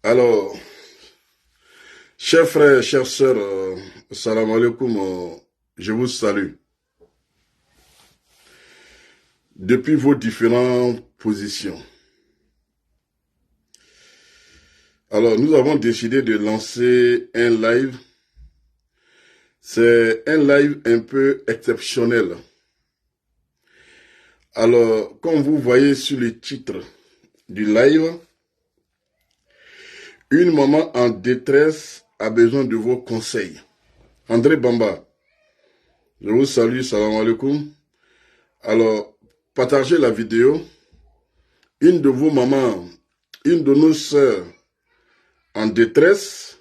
Alors, chers frères, chères sœurs, salam alaikum, je vous salue. Depuis vos différentes positions. Alors, nous avons décidé de lancer un live. C'est un live un peu exceptionnel. Alors, comme vous voyez sur le titre du live, une maman en détresse a besoin de vos conseils. André Bamba, je vous salue, salam alaikum. Alors, partagez la vidéo. Une de vos mamans, une de nos sœurs en détresse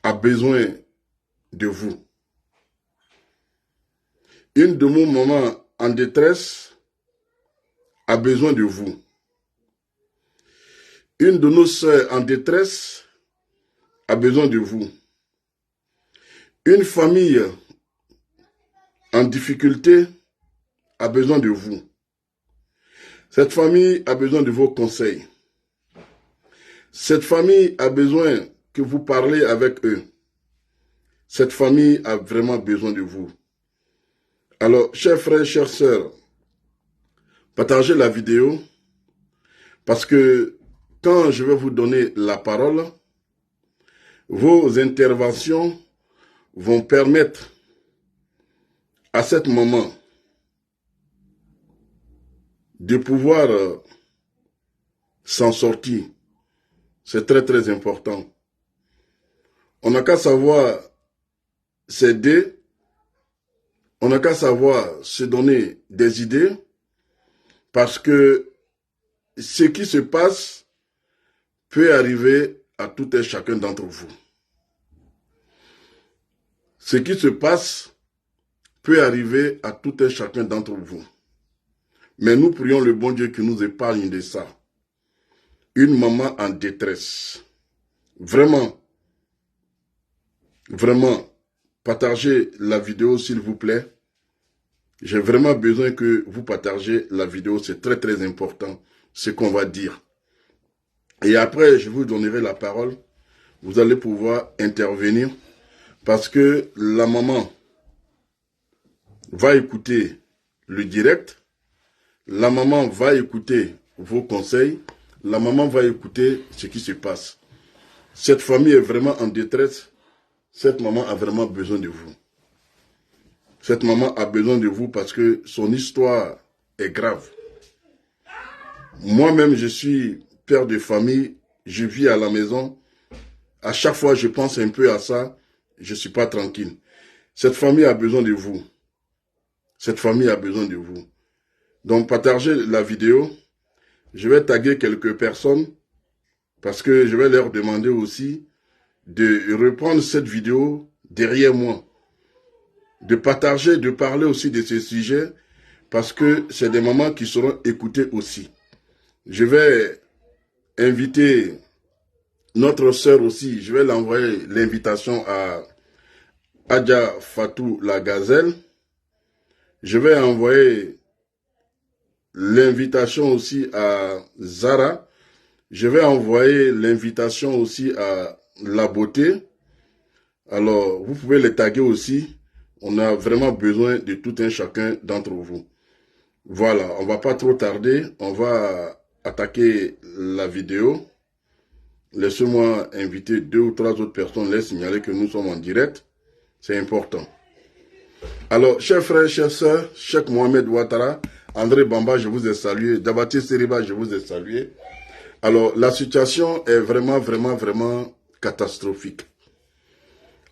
a besoin de vous. Une de nos mamans en détresse a besoin de vous. Une de nos sœurs en détresse a besoin de vous. Une famille en difficulté a besoin de vous. Cette famille a besoin de vos conseils. Cette famille a besoin que vous parlez avec eux. Cette famille a vraiment besoin de vous. Alors, chers frères, chères sœurs, partagez la vidéo parce que quand je vais vous donner la parole, vos interventions vont permettre à cette maman de pouvoir s'en sortir. C'est très très important. On n'a qu'à savoir s'aider, on n'a qu'à savoir se donner des idées, parce que ce qui se passe peut arriver à tout et chacun d'entre vous. Ce qui se passe peut arriver à tout et chacun d'entre vous. Mais nous prions le bon Dieu qui nous épargne de ça. Une maman en détresse. Vraiment, partagez la vidéo s'il vous plaît. J'ai vraiment besoin que vous partagez la vidéo. C'est très très important ce qu'on va dire. Et après, je vous donnerai la parole. Vous allez pouvoir intervenir parce que la maman va écouter le direct. La maman va écouter vos conseils. La maman va écouter ce qui se passe. Cette famille est vraiment en détresse. Cette maman a vraiment besoin de vous. Cette maman a besoin de vous parce que son histoire est grave. Moi-même, je suis père de famille. Je vis à la maison. À chaque fois, je pense un peu à ça. Je ne suis pas tranquille. Cette famille a besoin de vous. Cette famille a besoin de vous. Donc, partagez la vidéo. Je vais taguer quelques personnes parce que je vais leur demander aussi de reprendre cette vidéo derrière moi. De partager, de parler aussi de ce sujet parce que c'est des mamans qui seront écoutées aussi. Je vais inviter notre sœur aussi. Je vais l'envoyer l'invitation à Adja Fatou la Gazelle. Je vais envoyer l'invitation aussi à Zara. Je vais envoyer l'invitation aussi à La Beauté. Alors, vous pouvez les taguer aussi. On a vraiment besoin de tout un chacun d'entre vous. Voilà, on va pas trop tarder. On va attaquer la vidéo. Laissez-moi inviter 2 ou 3 autres personnes, les signaler que nous sommes en direct. C'est important. Alors, chers frères, chères sœurs, Cheikh Mohamed Ouattara, André Bamba, je vous ai salué. Dabati Seriba, je vous ai salué. Alors, la situation est vraiment catastrophique.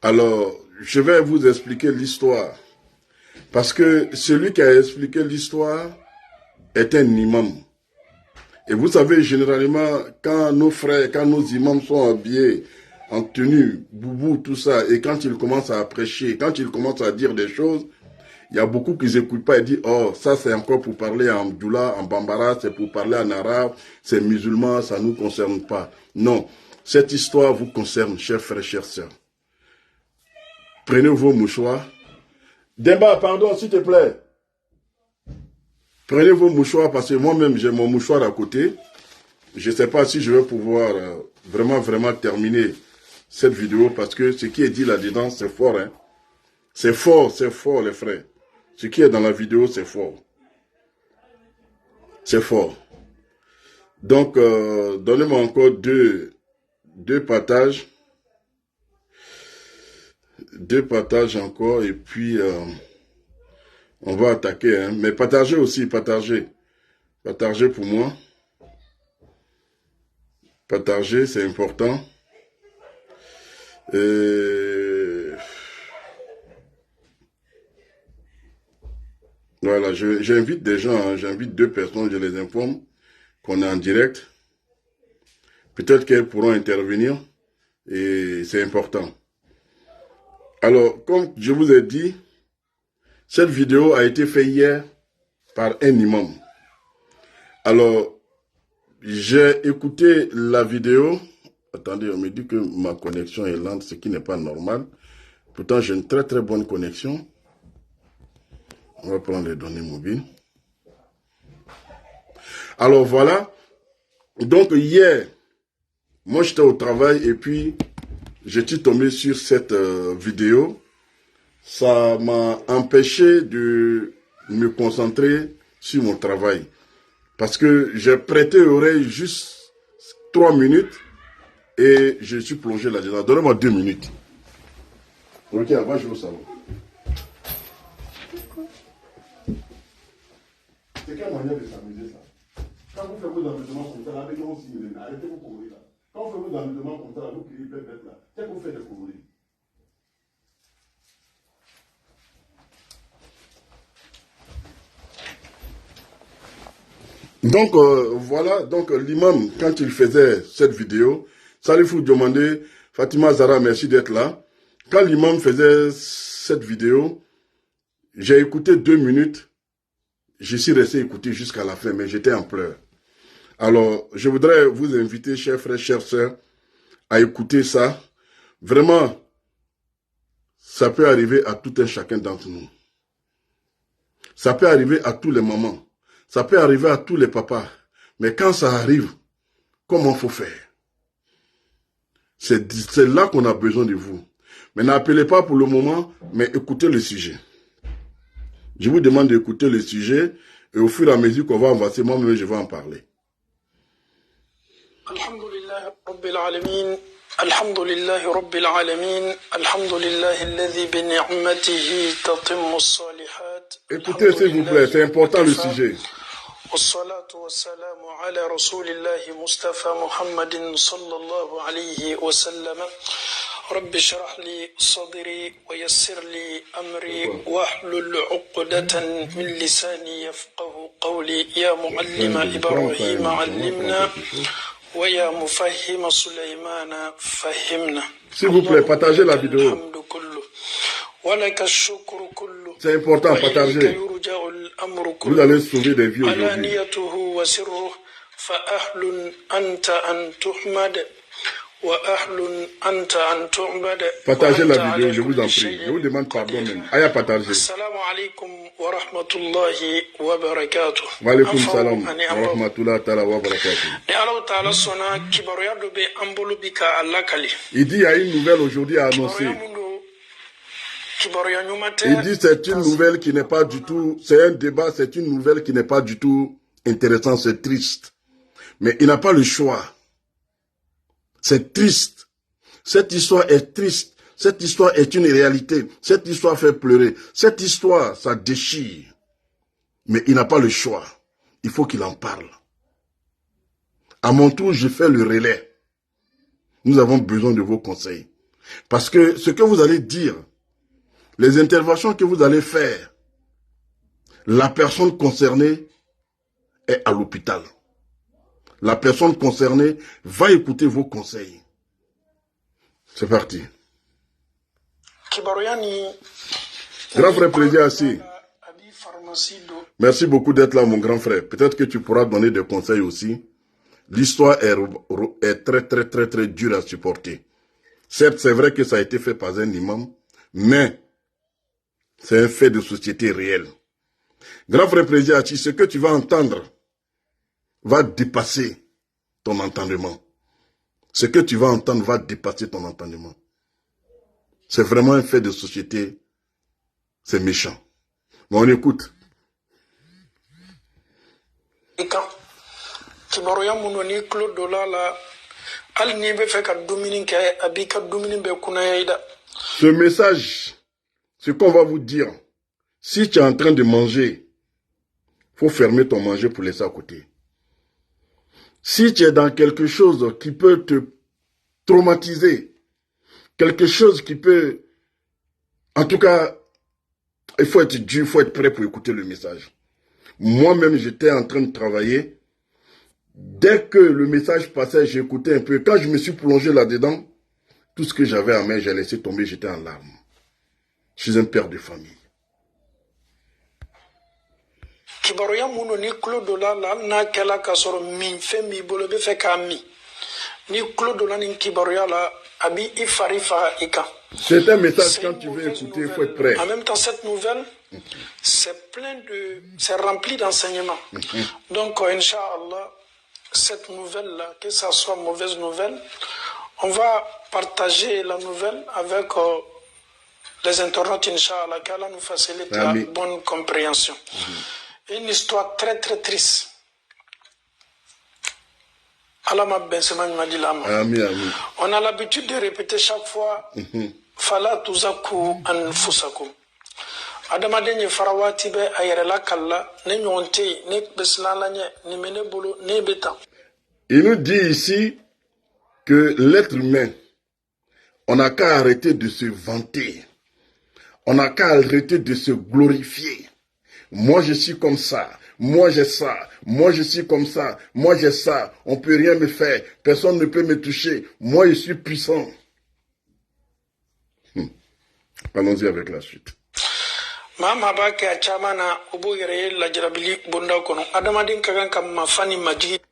Alors, je vais vous expliquer l'histoire. Parce que celui qui a expliqué l'histoire est un imam. Et vous savez, généralement, quand nos frères, quand nos imams sont habillés en tenue, boubou, tout ça, et quand ils commencent à prêcher, quand ils commencent à dire des choses, il y a beaucoup qui n'écoutent pas et disent, oh, ça c'est encore pour parler en Doula, en Bambara, c'est pour parler en arabe, c'est musulman, ça ne nous concerne pas. Non, cette histoire vous concerne, chers frères, chères sœurs. Prenez vos mouchoirs. Demba, pardon, s'il te plaît. Prenez vos mouchoirs parce que moi-même, j'ai mon mouchoir à côté. Je ne sais pas si je vais pouvoir vraiment terminer cette vidéo parce que ce qui est dit là-dedans, c'est fort. Hein? C'est fort, les frères. Ce qui est dans la vidéo, c'est fort. C'est fort. Donc, donnez-moi encore deux partages. 2 partages encore et puis on va attaquer. Hein. Mais partagez aussi, partagez. Partagez pour moi. Partager, c'est important. Voilà, j'invite des gens, hein, j'invite 2 personnes, je les informe qu'on est en direct. Peut-être qu'elles pourront intervenir et c'est important. Alors, comme je vous ai dit, cette vidéo a été faite hier par un imam. Alors, j'ai écouté la vidéo. Attendez, on me dit que ma connexion est lente, ce qui n'est pas normal. Pourtant, j'ai une très bonne connexion. On va prendre les données mobiles. Alors, voilà. Donc, hier, moi, j'étais au travail et puis, je suis tombé sur cette vidéo. Ça m'a empêché de me concentrer sur mon travail. Parce que j'ai prêté l'oreille juste 3 minutes et je suis plongé là-dedans. Donnez-moi 2 minutes. Ok, avant je vais au salon. C'est quelle manière de s'amuser ça? Quand vous faites vos amusements comme ça, là, avec aussi, arrêtez vos coloris là. Quand vous faites vos amusements comme ça, là, vous criez bête là. C'est que vous faites des coloris. Donc, voilà, donc l'imam, quand il faisait cette vidéo, ça lui faut demander, Fatima Zara, merci d'être là. Quand l'imam faisait cette vidéo, j'ai écouté 2 minutes, je suis resté écouter jusqu'à la fin, mais j'étais en pleurs. Alors, je voudrais vous inviter, chers frères, chères sœurs, à écouter ça. Vraiment, ça peut arriver à tout un chacun d'entre nous. Ça peut arriver à tous les mamans. Ça peut arriver à tous les papas. Mais quand ça arrive, comment faut faire? C'est là qu'on a besoin de vous. Mais n'appelez pas pour le moment, mais écoutez le sujet. Je vous demande d'écouter le sujet et au fur et à mesure qu'on va avancer, moi-même je vais en parler. Alhamdulillah Rabbil Alamin. Alhamdulillah Rabbil Alamin. Alhamdulillah alladhi bi ni'matihi tatimmu as-salihat. Écoutez s'il vous plaît, c'est important le sujet. والصلاة والسلام على رسول الله مصطفى محمد صلى الله عليه وسلم رب اشرح لي صدري ويسر لي أمري واحلل عقدة من لساني يفقه قولي يا معلم إبراهيم علمنا ويا مفهم سليمان فهمنا. S'il vous plaît, partagez la vidéo. C'est important, partagez. Vous allez sauver des vies aujourd'hui. Partagez la vidéo, je vous en prie. Je vous demande pardon même. Aya partager. Assalamu alaikum wa rahmatullahi wa barakatuh. Wa alaikum salam wa rahmatullahi wa barakatuh. Il dit il y a une nouvelle aujourd'hui à annoncer. Il dit c'est une nouvelle qui n'est pas du tout, c'est un débat, c'est une nouvelle qui n'est pas du tout intéressante, c'est triste. Mais il n'a pas le choix. C'est triste. Cette histoire est triste. Cette histoire est une réalité. Cette histoire fait pleurer. Cette histoire, ça déchire. Mais il n'a pas le choix. Il faut qu'il en parle. À mon tour, je fais le relais. Nous avons besoin de vos conseils. Parce que ce que vous allez dire, les interventions que vous allez faire, la personne concernée est à l'hôpital. La personne concernée va écouter vos conseils. C'est parti. Grand frère Président assis. Merci beaucoup d'être là, mon grand frère. Peut-être que tu pourras donner des conseils aussi. L'histoire est très dure à supporter. Certes, c'est vrai que ça a été fait par un imam, mais c'est un fait de société réel. Grand frère Prédiachi, ce que tu vas entendre va dépasser ton entendement. Ce que tu vas entendre va dépasser ton entendement. C'est vraiment un fait de société. C'est méchant. Mais on écoute. Ce message, ce qu'on va vous dire, si tu es en train de manger, il faut fermer ton manger pour laisser à côté. Si tu es dans quelque chose qui peut te traumatiser, quelque chose qui peut, en tout cas, il faut être dur, il faut être prêt pour écouter le message. Moi-même, j'étais en train de travailler. Dès que le message passait, j'écoutais un peu. Quand je me suis plongé là-dedans, tout ce que j'avais à main, j'ai laissé tomber, j'étais en larmes. Je suis un père de famille. C'est un message, quand tu veux écouter, il faut être prêt. En même temps, cette nouvelle, c'est rempli d'enseignements. Donc, Inch'Allah, cette nouvelle-là, que ça soit mauvaise nouvelle, on va partager la nouvelle avec les internautes, Inch'Allah, qu'Allah nous facilite la bonne compréhension. Une histoire très très triste. On a l'habitude de répéter chaque fois Fala tuzaku anfusakum. Adamaden farawati be ayerela kalla ne nyonte ne beslala ne mene bolo ne beta. Il nous dit ici que l'être humain, on n'a qu'à arrêter de se vanter. On n'a qu'à arrêter de se glorifier. Moi je suis comme ça, moi j'ai ça, moi je suis comme ça, moi j'ai ça, on peut rien me faire, personne ne peut me toucher, moi je suis puissant. Allons-y avec la suite.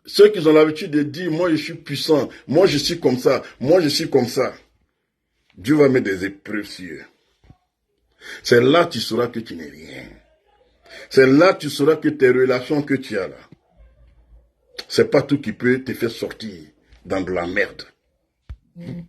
Ceux qui ont l'habitude de dire, moi je suis puissant, moi je suis comme ça, moi je suis comme ça. Dieu va mettre des épreuves sur eux. C'est là que tu sauras que tu n'es rien. C'est là que tu sauras que tes relations que tu as là, c'est pas tout qui peut te faire sortir dans de la merde. Il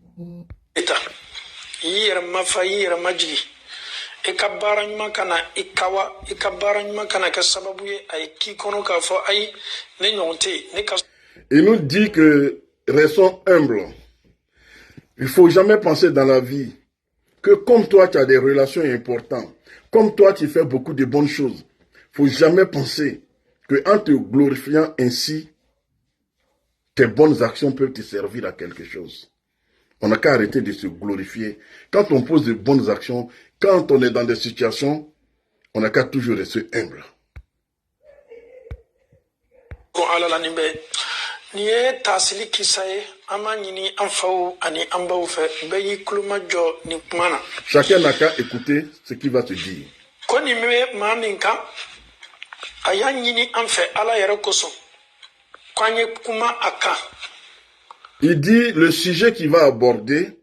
nous dit que restons humbles. Il ne faut jamais penser dans la vie que comme toi tu as des relations importantes, comme toi tu fais beaucoup de bonnes choses, il ne faut jamais penser qu'en te glorifiant ainsi, tes bonnes actions peuvent te servir à quelque chose. On n'a qu'à arrêter de se glorifier. Quand on pose de bonnes actions, quand on est dans des situations, on n'a qu'à toujours rester humble. Chacun n'a qu'à écouter ce qu'il va te dire. Il dit, le sujet qu'il va aborder,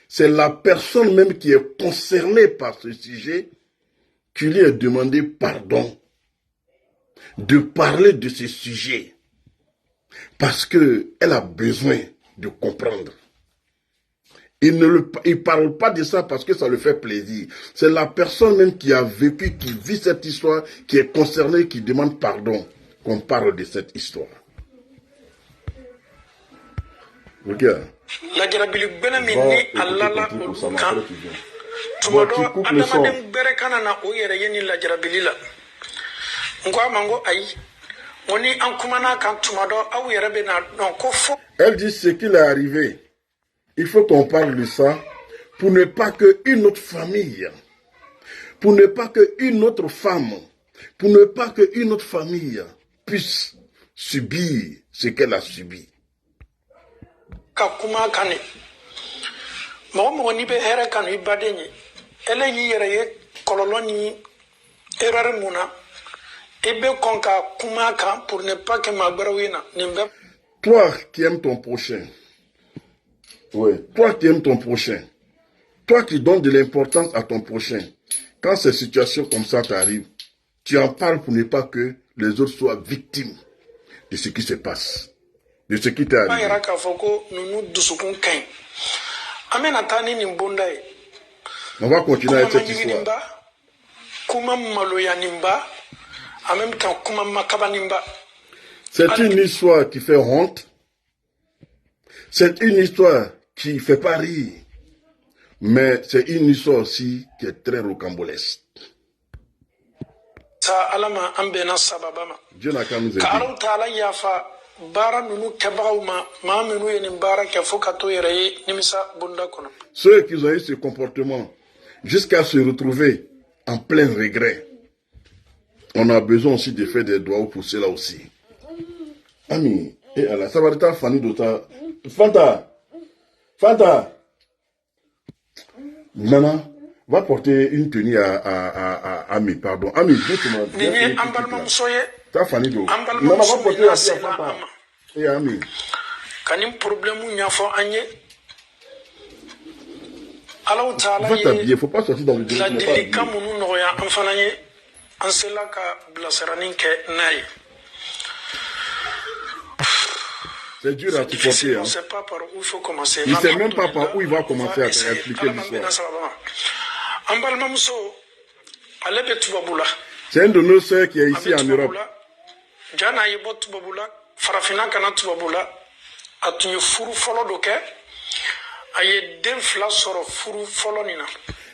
c'est la personne même qui est concernée par ce sujet qui lui est demandé pardon de parler de ce sujet parce qu'elle a besoin de comprendre. Il ne parle pas de ça parce que ça lui fait plaisir. C'est la personne même qui a vécu, qui vit cette histoire, qui est concernée, qui demande pardon qu'on parle de cette histoire. Regarde. Elle dit ce qu'il est arrivé. Il faut qu'on parle de ça pour ne pas qu'une autre famille, pour ne pas qu'une autre femme, pour ne pas qu'une autre famille puisse subir ce qu'elle a subi. Toi qui aimes ton prochain, toi qui aimes ton prochain, toi qui donnes de l'importance à ton prochain, quand ces situations comme ça t'arrivent, tu en parles pour ne pas que les autres soient victimes de ce qui se passe, de ce qui t'est arrivé. On va continuer avec cette histoire. C'est une histoire qui fait honte. C'est une histoire qui ne fait pas rire. Mais c'est une histoire aussi qui est très rocambolesque. Dieu n'a qu'à nous aider. Ceux qui ont eu ce comportement jusqu'à se retrouver en plein regret, on a besoin aussi de faire des doigts pour cela aussi. Ami, et Allah, ça va être Fanny Dota. Fanta. Nana, va porter une tenue à Ami, pardon. Ami, dis-moi. T'as Fanny Do. Nana, va porter la tenue à Fanta. Et Ami. Va t'habiller, il ne faut pas sortir dans le délai. C'est dur à supporter. Hein. Il ne sait même pas par où il va commencer à expliquer l'histoire. C'est un de nos sœurs qui est ici en Europe.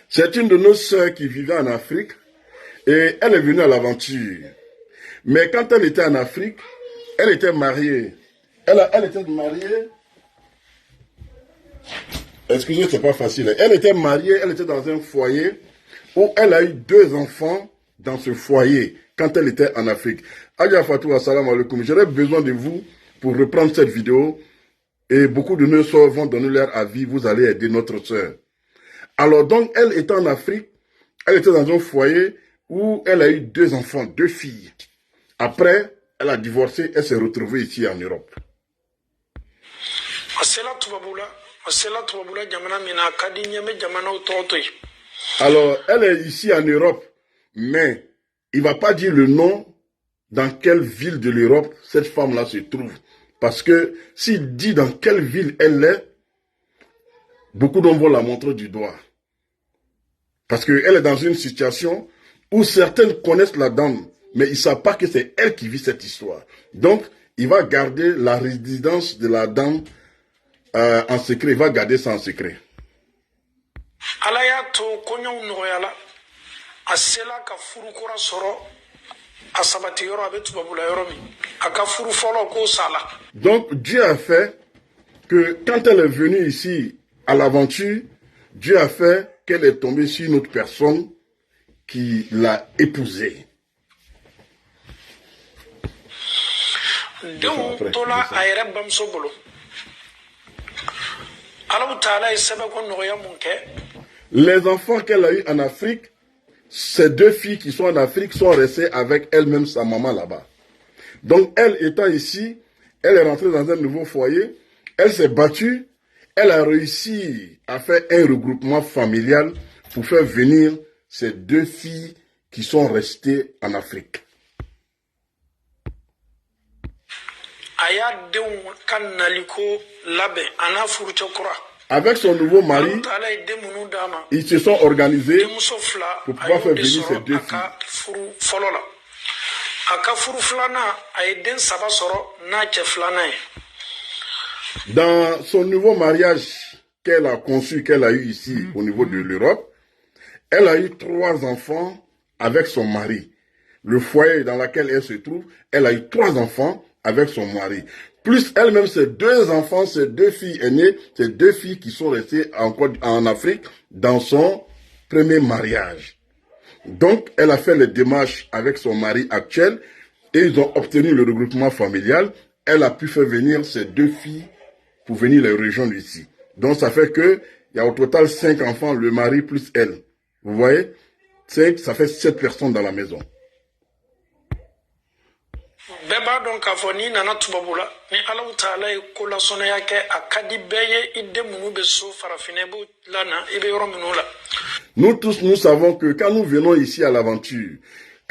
C'est une de nos sœurs qui vivait en Afrique et elle est venue à l'aventure. Mais quand elle était en Afrique, elle était mariée. Elle était mariée. Excusez, c'est pas facile. Elle était mariée, elle était dans un foyer où elle a eu 2 enfants dans ce foyer quand elle était en Afrique. Adja Fatou, assalamu alaikum. J'aurais besoin de vous pour reprendre cette vidéo et beaucoup de nos soeurs vont donner leur avis. Vous allez aider notre soeur. Alors donc, elle était en Afrique, elle était dans un foyer où elle a eu 2 enfants, 2 filles. Après, elle a divorcé, elle s'est retrouvée ici en Europe. Alors, elle est ici en Europe, mais il ne va pas dire le nom dans quelle ville de l'Europe cette femme-là se trouve. Parce que s'il dit dans quelle ville elle est, beaucoup d'hommes vont la montrer du doigt. Parce qu'elle est dans une situation où certaines connaissent la dame, mais ils ne savent pas que c'est elle qui vit cette histoire. Donc, il va garder la résidence de la dame en secret. Il va garder ça en secret. Donc, Dieu a fait que quand elle est venue ici à l'aventure, Dieu a fait qu'elle est tombée sur une autre personne qui l'a épousée. Les enfants qu'elle a eu en Afrique, ces 2 filles qui sont en Afrique sont restées avec elle-même, sa maman là-bas. Donc elle étant ici, elle est rentrée dans un nouveau foyer, elle s'est battue, elle a réussi à faire un regroupement familial pour faire venir ces 2 filles qui sont restées en Afrique. Avec son nouveau mari, ils se sont organisés pour pouvoir faire venir ces 2 filles. Dans son nouveau mariage qu'elle a conçu, qu'elle a eu ici au niveau de l'Europe, elle a eu 3 enfants avec son mari. Le foyer dans lequel elle se trouve, elle a eu 3 enfants avec son mari. Plus elle-même, ses 2 enfants, ses 2 filles aînées, ces 2 filles qui sont restées en Afrique dans son premier mariage. Donc, elle a fait les démarches avec son mari actuel et ils ont obtenu le regroupement familial. Elle a pu faire venir ces 2 filles pour venir les rejoindre ici. Donc, ça fait que il y a au total 5 enfants, le mari plus elle. Vous voyez? Ça fait 7 personnes dans la maison. Nous tous, nous savons que quand nous venons ici à l'aventure,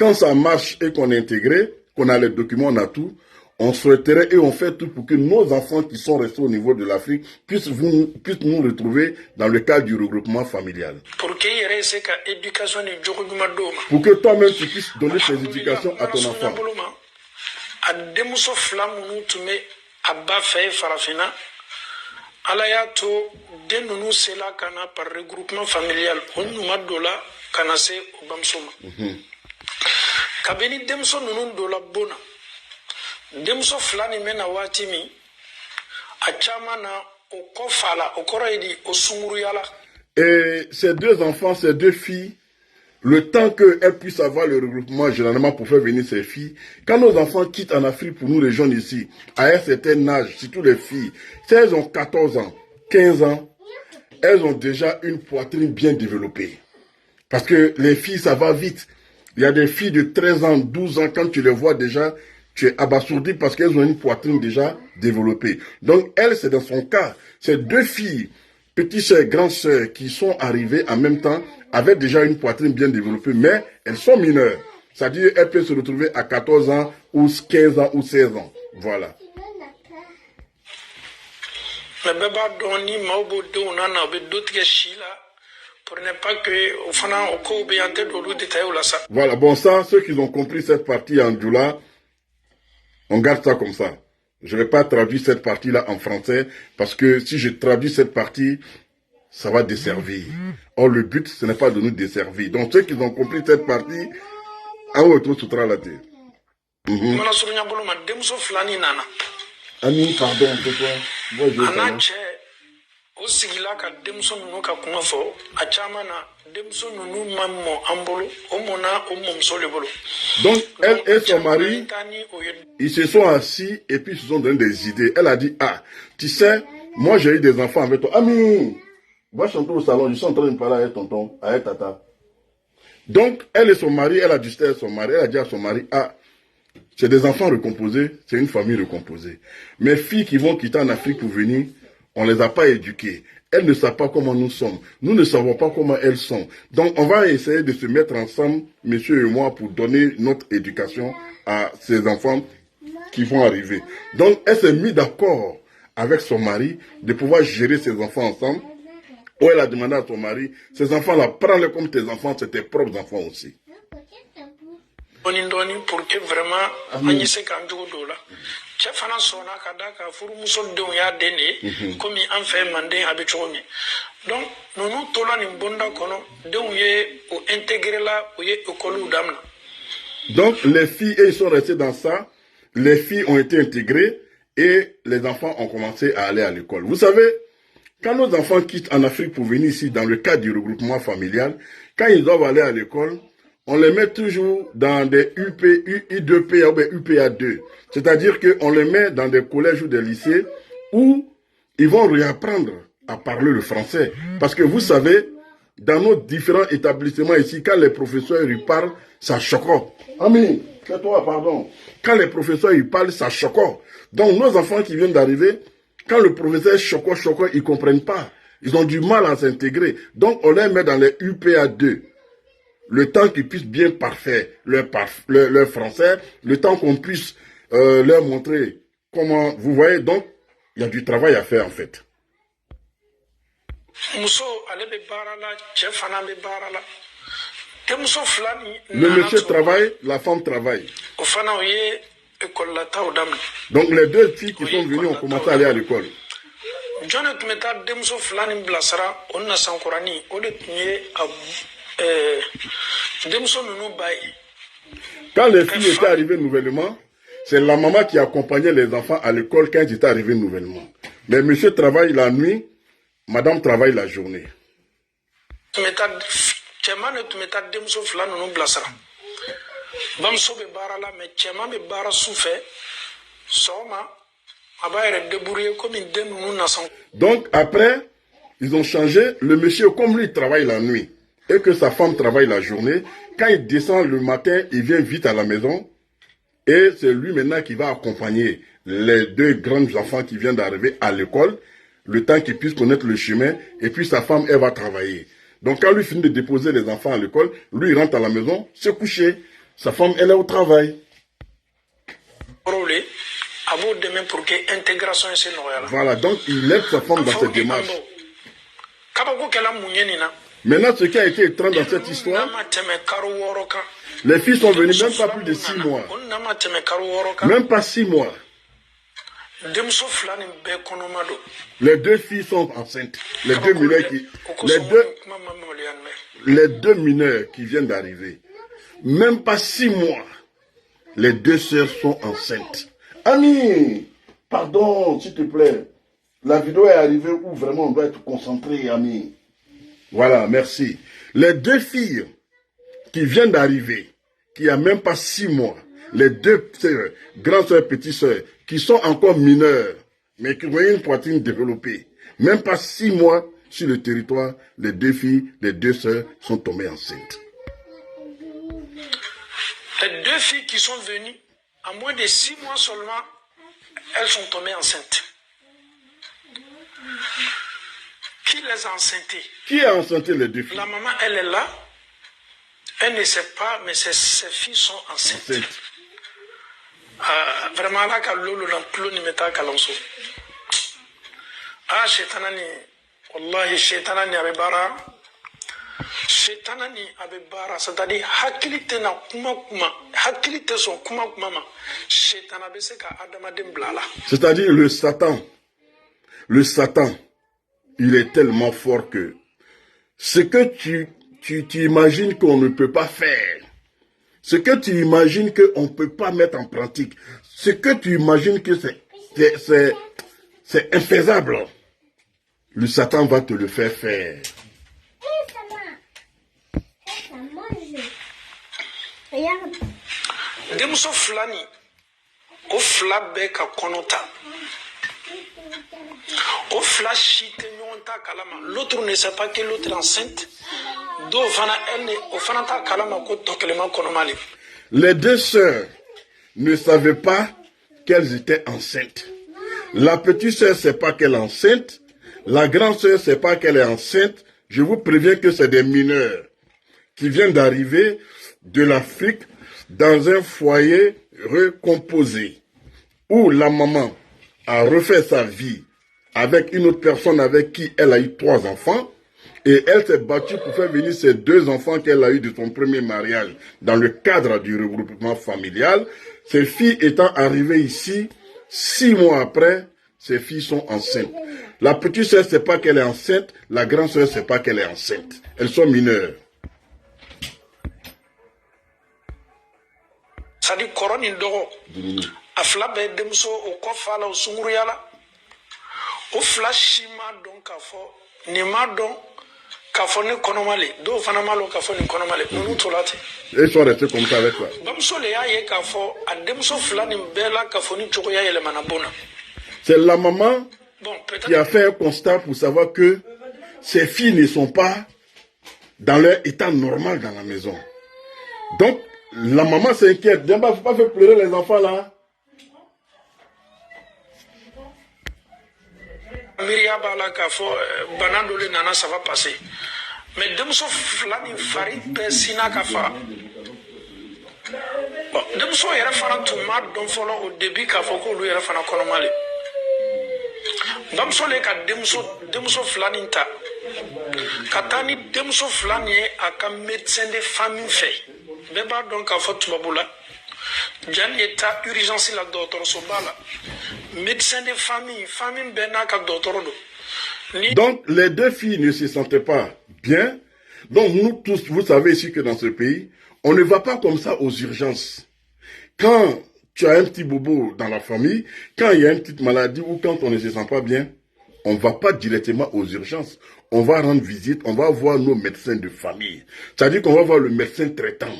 quand ça marche et qu'on est intégré, qu'on a les documents, on a tout, on souhaiterait et on fait tout pour que nos enfants qui sont restés au niveau de l'Afrique puissent nous retrouver dans le cadre du regroupement familial. Pour que toi-même tu puisses donner tes éducations à ton enfant. Alayato denunu sela kana par regroupement familial onuma dola kana se obamsoma kabeni demso nunu dola bona demso flani mena watimi achama na okofala okoraidi osunguru yala. Et ces deux enfants, ces deux filles, le temps qu'elles puissent avoir le regroupement généralement pour faire venir ces filles, quand nos enfants quittent en Afrique pour nous rejoindre ici, à un certain âge, surtout les filles, si elles ont 14 ans, 15 ans, elles ont déjà une poitrine bien développée. Parce que les filles, ça va vite. Il y a des filles de 13 ans, 12 ans, quand tu les vois déjà, tu es abasourdi parce qu'elles ont une poitrine déjà développée. Donc, elle, c'est dans son cas. Ces deux filles, petites sœurs, grandes sœurs, qui sont arrivées en même temps, avaient déjà une poitrine bien développée, mais elles sont mineures. C'est-à-dire qu'elles peuvent se retrouver à 14 ans, ou 15 ans, ou 16 ans. Voilà. Voilà, bon ça, ceux qui ont compris cette partie en Djoula, on garde ça comme ça. Je ne vais pas traduire cette partie-là en français, parce que si je traduis cette partie, ça va desservir. Or, le but, ce n'est pas de nous desservir. Donc, ceux qui ont compris cette partie, à où est-ce que la terre? Ami, pardon, c'est toi. Moi, je donc, elle et son mari, ils se sont assis et puis ils se sont donné des idées. Elle a dit, ah, tu sais, moi j'ai eu des enfants avec toi. Ami, va chanter au salon, je suis en train de parler avec tonton, avec tata. Donc, elle et son mari, elle a discuté avec son mari, elle a dit à son mari, ah, c'est des enfants recomposés, c'est une famille recomposée. Mes filles qui vont quitter en Afrique pour venir, on ne les a pas éduquées. Elles ne savent pas comment nous sommes. Nous ne savons pas comment elles sont. Donc, on va essayer de se mettre ensemble, monsieur et moi, pour donner notre éducation à ces enfants qui vont arriver. Donc, elle s'est mise d'accord avec son mari de pouvoir gérer ses enfants ensemble. Ou elle a demandé à son mari, ces enfants-là, prends-les comme tes enfants, c'est tes propres enfants aussi. Pour que vraiment, donc, donc, les filles, ils sont restés dans ça. Les filles ont été intégrées et les enfants ont commencé à aller à l'école. Vous savez, quand nos enfants quittent en Afrique pour venir ici dans le cadre du regroupement familial, quand ils doivent aller à l'école, on les met toujours dans des U2P ou UPA2. C'est-à-dire qu'on les met dans des collèges ou des lycées où ils vont réapprendre à parler le français. Parce que vous savez, dans nos différents établissements ici, quand les professeurs ils parlent, ça choque. Ami, c'est toi, pardon. Quand les professeurs ils parlent, ça choque. Donc nos enfants qui viennent d'arriver, quand le professeur choque, ils ne comprennent pas. Ils ont du mal à s'intégrer. Donc on les met dans les UPA2. Le temps qu'ils puissent bien parfaire leur français, le temps qu'on puisse leur montrer comment, vous voyez, donc, il y a du travail à faire en fait. Le monsieur travaille, la femme travaille. Donc les deux filles qui sont venues ont commencé à aller à l'école. Quand les filles étaient arrivées nouvellement, c'est la maman qui accompagnait les enfants à l'école quand ils étaient arrivés nouvellement. Mais monsieur travaille la nuit, madame travaille la journée. Donc après, ils ont changé, le monsieur, comme lui travaille la nuit, et que sa femme travaille la journée, quand il descend le matin, il vient vite à la maison, et c'est lui maintenant qui va accompagner les deux grands enfants qui viennent d'arriver à l'école, le temps qu'ils puissent connaître le chemin, et puis sa femme, elle va travailler. Donc quand lui finit de déposer les enfants à l'école, lui il rentre à la maison, se coucher. Sa femme, elle est au travail. Voilà, donc il aide sa femme dans cette démarche. Maintenant, ce qui a été étrange dans cette histoire, les filles sont venues même pas plus de 6 mois. Même pas 6 mois. Les 2 filles sont enceintes. Les 2 mineurs qui viennent d'arriver. Même pas 6 mois. Les 2 sœurs sont enceintes. Ami, pardon, s'il te plaît. La vidéo est arrivée où vraiment on doit être concentré, ami. Voilà, merci. Les 2 filles qui viennent d'arriver, qui a même pas 6 mois, les 2 sœurs, grandes sœurs, petites sœurs, qui sont encore mineures, mais qui ont une poitrine développée, même pas 6 mois sur le territoire, les 2 filles, les 2 sœurs sont tombées enceintes. Les 2 filles qui sont venues, à moins de 6 mois seulement, elles sont tombées enceintes. Qui les a enceintés? Qui a enceinté les 2 filles? La maman, elle est là. Elle ne sait pas, mais ses filles sont enceintes. Vraiment, là, quand l'eau ni meta kalanso. Ah, Shetanani, Wallahi, Shetanani abebara. Shetanani abebara, c'est-à-dire, hakilite na kuma, hakilite son kuma, Shetanabese ka adamadem blala. C'est-à-dire, le Satan, il est tellement fort que ce que tu imagines qu'on ne peut pas faire, ce que tu imagines qu'on ne peut pas mettre en pratique, ce que tu imagines que c'est infaisable, le Satan va te le faire faire. Demso flani, o flabe ka konota. L'autre ne sait pas que l'autre est enceinte. Les 2 sœurs ne savaient pas qu'elles étaient enceintes. La petite sœur ne sait pas qu'elle est enceinte. La grande sœur ne sait pas qu'elle est enceinte. Je vous préviens que c'est des mineurs qui viennent d'arriver de l'Afrique dans un foyer recomposé où la maman a refait sa vie avec une autre personne avec qui elle a eu 3 enfants et elle s'est battue pour faire venir ces 2 enfants qu'elle a eu de son premier mariage dans le cadre du regroupement familial. Ces filles étant arrivées ici, 6 mois après, ces filles sont enceintes. La petite sœur ne sait pas qu'elle est enceinte, la grande sœur ne sait pas qu'elle est enceinte. Elles sont mineures. Ça dit couronne indoro. Afla be demso au kofala au sunguriala. O flashima donc kafo ni madon kafo ni konomale do fana malo kafo ni konomale nunu tolate. Ils sont restés comme ça avec toi. Bamso le ya ye kafo ademso flani bela kafo ni choko ya ele manabona. C'est la maman qui a fait un constat pour savoir que ces filles ne sont pas dans leur état normal dans la maison. Donc, la maman s'inquiète. Il ne faut pas faire pleurer les enfants là. Myria bala kafo banandole nana ça va passer. Mais demso flani fari pesina kafa. Bon, demso yera fana tuma don folo au début kafo ko lu yera fana konomale. Bamso le ka demso flani ta. Katani demso flani aka médecin de famille fait. Beba donc kafo tubabula. Jan état urgence la docteur Sobala. Médecin de famille benaka docteur do. Donc les 2 filles ne se sentaient pas bien. Donc nous tous, vous savez ici que dans ce pays, on ne va pas comme ça aux urgences. Quand tu as un petit bobo dans la famille, quand il y a une petite maladie ou quand on ne se sent pas bien, on ne va pas directement aux urgences. On va rendre visite, on va voir nos médecins de famille. C'est-à-dire qu'on va voir le médecin traitant.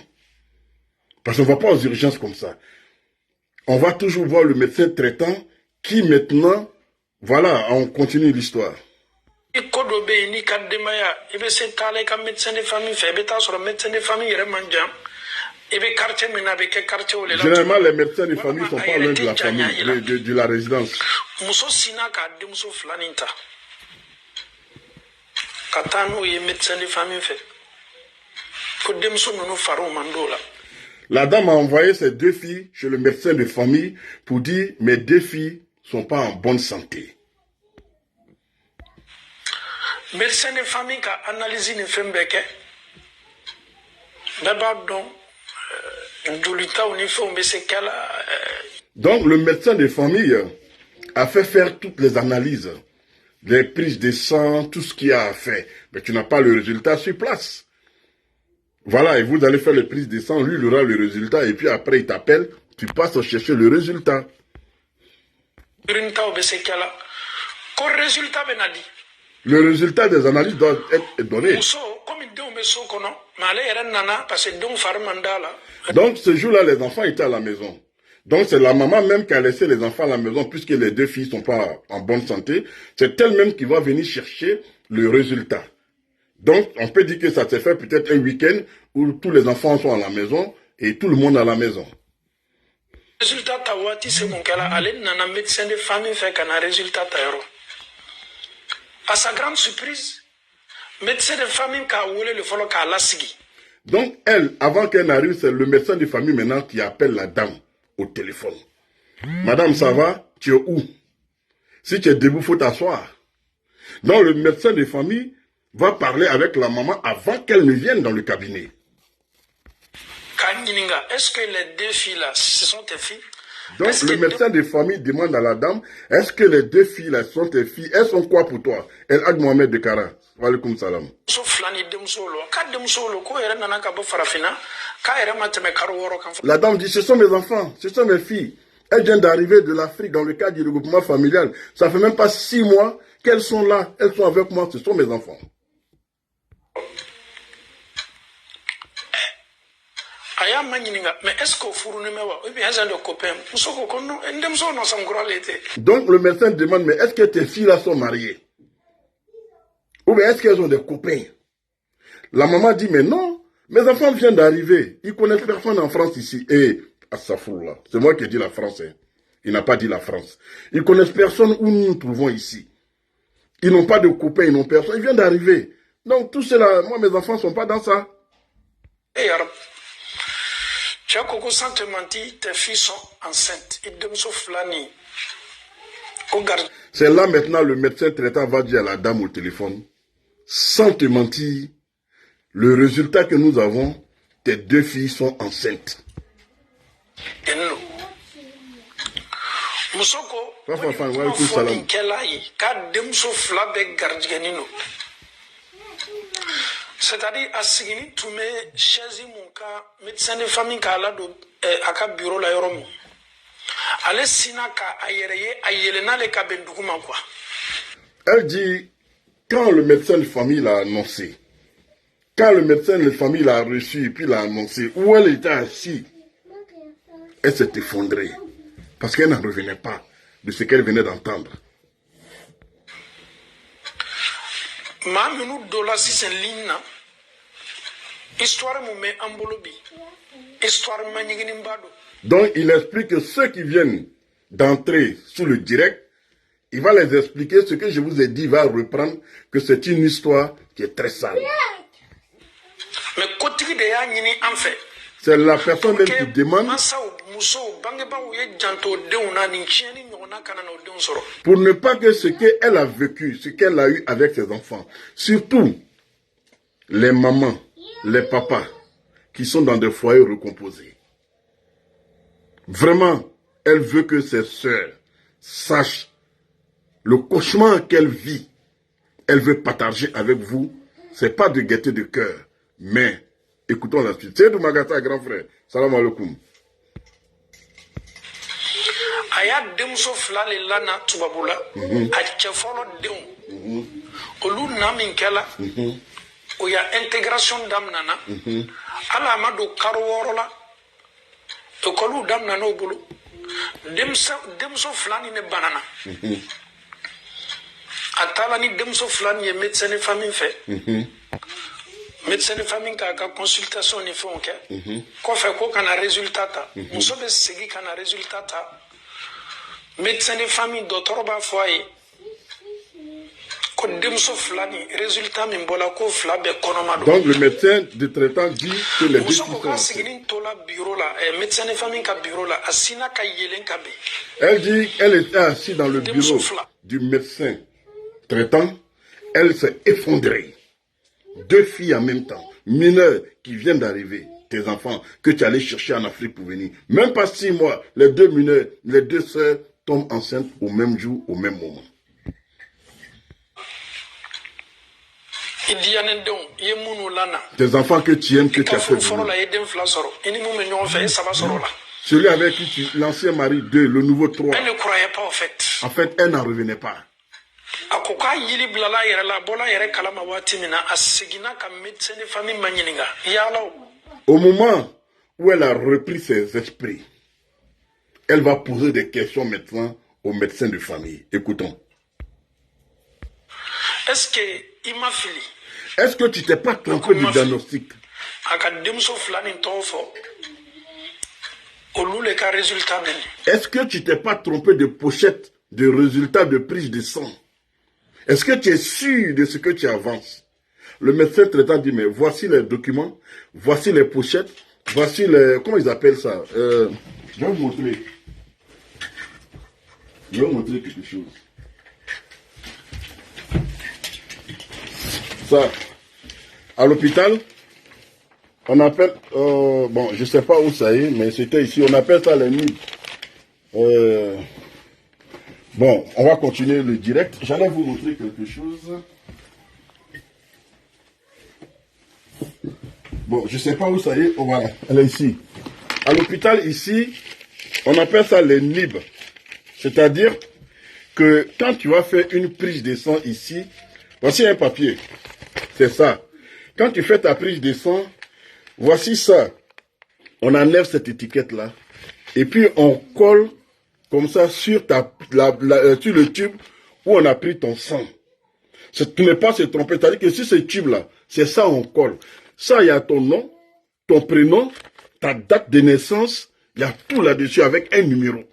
Parce qu'on ne va pas aux urgences comme ça. On va toujours voir le médecin traitant qui maintenant, voilà, on continue l'histoire. Généralement, les médecins de famille ne sont pas loin de la famille, de la résidence. La dame a envoyé ses 2 filles chez le médecin de famille pour dire « Mes 2 filles ne sont pas en bonne santé ». Médecin de famille qui a analysé les femmes béquets. D'abord, donc, donc, le médecin de famille a fait faire toutes les analyses, les prises de sang, tout ce qu'il y a à faire. Mais tu n'as pas le résultat sur place. Voilà, et vous allez faire les prises de sang, lui, il aura le résultat, et puis après, il t'appelle, tu passes à chercher le résultat. Le résultat des analyses doit être donné. Donc, ce jour-là, les enfants étaient à la maison. Donc, c'est la maman même qui a laissé les enfants à la maison, puisque les 2 filles ne sont pas en bonne santé. C'est elle-même qui va venir chercher le résultat. Donc, on peut dire que ça s'est fait peut-être un week-end où tous les enfants sont à la maison et tout le monde à la maison. Résultat, c'est mon cas là. Allez, un médecin de famille fait qu'un résultat. À sa grande surprise, médecin de famille qui a voulu le follow qu'à la sigi. Donc, elle, avant qu'elle n'arrive, c'est le médecin de famille maintenant qui appelle la dame au téléphone. Madame, ça va? Tu es où? Si tu es debout, il faut t'asseoir. Donc, le médecin de famille va parler avec la maman avant qu'elle ne vienne dans le cabinet. Est-ce que les 2 filles-là, ce sont tes filles? Donc, le médecin de famille demande à la dame, est-ce que les 2 filles-là sont tes filles? Elles sont quoi pour toi? El Hadj Mohamed de Kara. Wa alaikum salam. La dame dit, ce sont mes enfants, ce sont mes filles. Elles viennent d'arriver de l'Afrique dans le cadre du regroupement familial. Ça fait même pas 6 mois qu'elles sont là. Elles sont avec moi, ce sont mes enfants. Mais est-ce qu'on fournit de copains? Donc le médecin demande, mais est-ce que tes filles-là sont mariées? Ou bien est-ce qu'elles ont des copains? La maman dit, mais non, mes enfants viennent d'arriver. Ils connaissent personne en France ici. Et, là, c'est moi qui ai dit la France. Hein. Il n'a pas dit la France. Ils connaissent personne où nous nous trouvons ici. Ils n'ont pas de copains, ils n'ont personne. Ils viennent d'arriver. Donc tout cela, moi mes enfants ne sont pas dans ça. Sans te mentir, tes filles sont enceintes. C'est là maintenant le médecin traitant va dire à la dame au téléphone, sans te mentir, le résultat que nous avons, tes 2 filles sont enceintes. C'est-à-dire, à Sigini, tu mets chaise mon cas, médecin de famille qui a là à ka bureau la yoromo. Allez, sinaka ayereye ayelena le kabenduguma quoi. Elle dit, quand le médecin de famille l'a annoncé, quand le médecin de famille l'a reçu et puis l'a annoncé, où elle était assise, elle s'est effondrée. Parce qu'elle n'en revenait pas de ce qu'elle venait d'entendre. Mamenu dola si c'est ligne. Histoire me met en bolobi. Histoire manigini mbado. Donc il explique que ceux qui viennent d'entrer sous le direct, il va les expliquer ce que je vous ai dit, il va reprendre que c'est une histoire qui est très sale. Mais côté de yanini en fait. C'est la personne même qui demande pour ne pas que ce qu'elle a vécu, ce qu'elle a eu avec ses enfants, surtout les mamans, les papas qui sont dans des foyers recomposés. Vraiment, elle veut que ses sœurs sachent le cauchemar qu'elle vit. Elle veut partager avec vous. Ce n'est pas de gaieté de cœur, mais écoutons la suite. C'est de Magata, grand frère. Salam alaikum. Aya demso flale lana tubabula. Achefolo deum. Olu naminkela. Oya intégration damnana. Ala amado karworola. Ekolu damnana obulu. Demso flani ne banana. Atala ni demso flani ye médecin de famille fait. Médecin de famille qui a consultation ni fait ok. Qu'on fait quoi qu'on a résultat ta. Nous sommes seguis qu'on a résultat ta. Médecin de famille docteur ba foyer. Donc le médecin de traitant dit que les deux filles sont enceintes. Elle dit qu'elle était assise dans le bureau du médecin traitant. Elle s'est effondrée. 2 filles en même temps, mineures qui viennent d'arriver, tes enfants, que tu allais chercher en Afrique pour venir. Même pas 6 mois, les 2 mineurs, les 2 sœurs tombent enceintes au même jour, au même moment. Tes enfants que tu aimes, que tu as fait venir. Celui avec qui tu, l'ancien mari 2, le nouveau 3. Elle ne croyait pas en fait. En fait, elle n'en revenait pas. Au moment où elle a repris ses esprits, elle va poser des questions maintenant au médecin de famille. Écoutons. Est-ce que tu t'es pas trompé du diagnostic? Est-ce que tu t'es pas trompé de pochette de résultats de prise de sang? Est-ce que tu es sûr de ce que tu avances? Le médecin traitant dit, mais voici les documents, voici les pochettes, voici les... Comment ils appellent ça? Je vais vous montrer. Je vais vous montrer quelque chose. Ça, à l'hôpital, on appelle... bon, je ne sais pas où ça est, mais c'était ici. On appelle ça les NIB. Bon, on va continuer le direct. J'allais vous montrer quelque chose. Bon, je ne sais pas où ça est. Oh, voilà, elle est ici. À l'hôpital, ici, on appelle ça les NIB. C'est-à-dire que quand tu vas faire une prise de sang ici, voici un papier. C'est ça. Quand tu fais ta prise de sang, voici ça. On enlève cette étiquette-là. Et puis, on colle comme ça sur, sur le tube où on a pris ton sang. Ce n'est pas se tromper. C'est-à-dire que sur ce tube-là, c'est ça on colle. Ça, il y a ton nom, ton prénom, ta date de naissance, il y a tout là-dessus avec un numéro.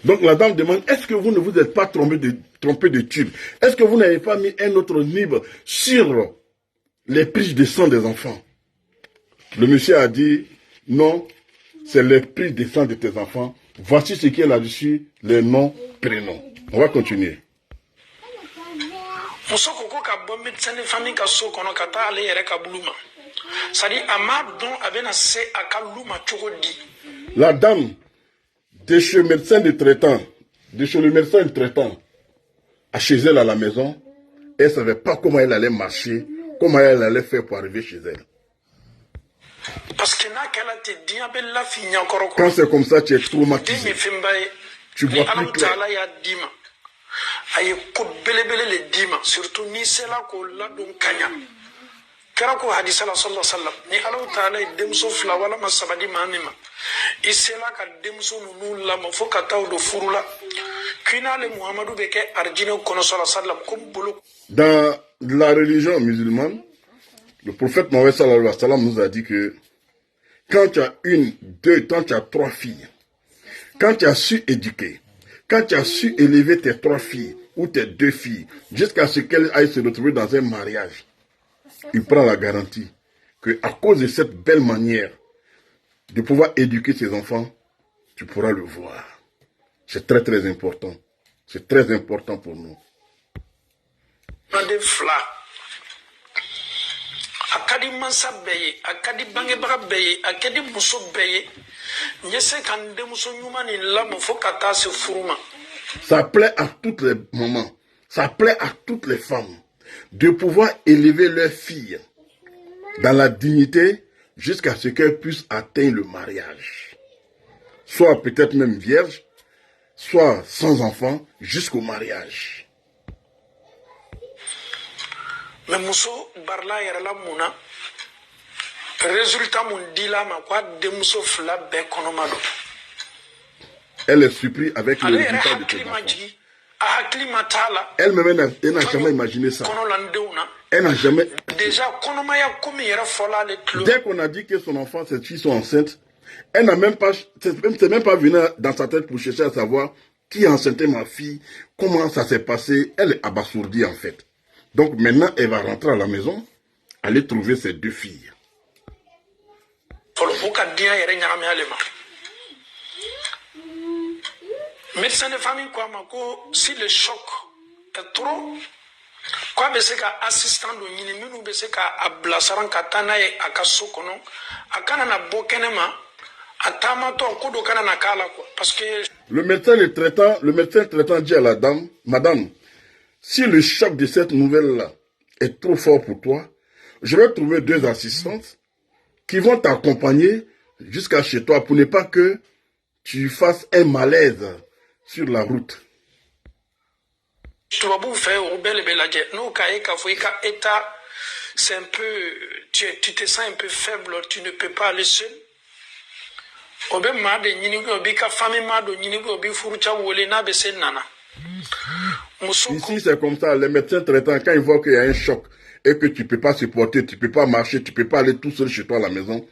Donc la dame demande, est-ce que vous ne vous êtes pas trompé de tube? Est-ce que vous n'avez pas mis un autre NIB sur les prises de sang des enfants? Le monsieur a dit, non, c'est les prises de sang de tes enfants. Voici ce qui est là-dessus, les noms, prénoms. On va continuer. La dame de chez le médecin de traitant, à chez elle à la maison, elle ne savait pas comment elle allait marcher, comment elle allait faire pour arriver chez elle. Quand c'est comme ça, tu es traumatisé. Tu vois plus clair. Surtout ni c'est là qu'on l'a donc kanya. Karako hadisa la sallallahu alaihi wasallam ni Allah taala demso fla wala masabadi mamima isela ka demso nunu la mo foka taw do furula kina le Muhammadu beke arjino kono sallallahu alaihi wasallam comme bolo. Dans la religion musulmane, le prophète Mohammed sallallahu alayhi wa sallam nous a dit que quand tu as 1, 2, quand tu as 3 filles, quand tu as su éduquer, quand tu as su élever tes 3 filles ou tes 2 filles, jusqu'à ce qu'elles aillent se retrouver dans un mariage, il prend la garantie qu'à cause de cette belle manière de pouvoir éduquer ses enfants, tu pourras le voir. C'est très très important. C'est très important pour nous. Akadi mansa beye, akadi bangebaga beye, akadi muso beye, nyese kande muso nyumani lamo fokata se furuma. Ça plaît à toutes les mamans, ça plaît à toutes les femmes de pouvoir élever leurs filles dans la dignité jusqu'à ce qu'elles puissent atteindre le mariage. Soit peut-être même vierge, soit sans enfant, jusqu'au mariage. Mais muso barla yɛrɛ la mun na résultat mun dila ma ko a denmuso fila bɛɛ kɔnɔma don. Elle est surprise avec le résultat de tes enfants. Elle-même n'a jamais imaginé ça. Elle n'a jamais... Dès qu'on a dit que son enfant, ses filles sont enceintes, elle n'a même pas... C'est même pas venu dans sa tête pour chercher à savoir qui a enceinté ma fille, comment ça s'est passé, elle est abasourdie en fait. Donc maintenant, elle va rentrer à la maison, aller trouver ses 2 filles. Médecin de famille, quoi, si le choc est trop, quoi, mais c'est qu'assistant de Ninimunu, mais c'est qu'à Blassaran Katana et à Kasokono, à Kanana Bokenema, à Tamato, Kodo Kanana Kala, quoi. Parce que. Le médecin traitant dit à la dame, madame, si le choc de cette nouvelle-là est trop fort pour toi, je vais trouver 2 assistantes qui vont t'accompagner jusqu'à chez toi pour ne pas que tu fasses un malaise sur la route. C'est un peu, tu te sens un peu faible, tu ne peux pas aller seul. Ici, c'est comme ça. Les médecins traitants, quand ils voient qu'il y a un choc et que tu ne peux pas supporter, tu ne peux pas marcher, tu ne peux pas aller tout seul chez toi à la maison,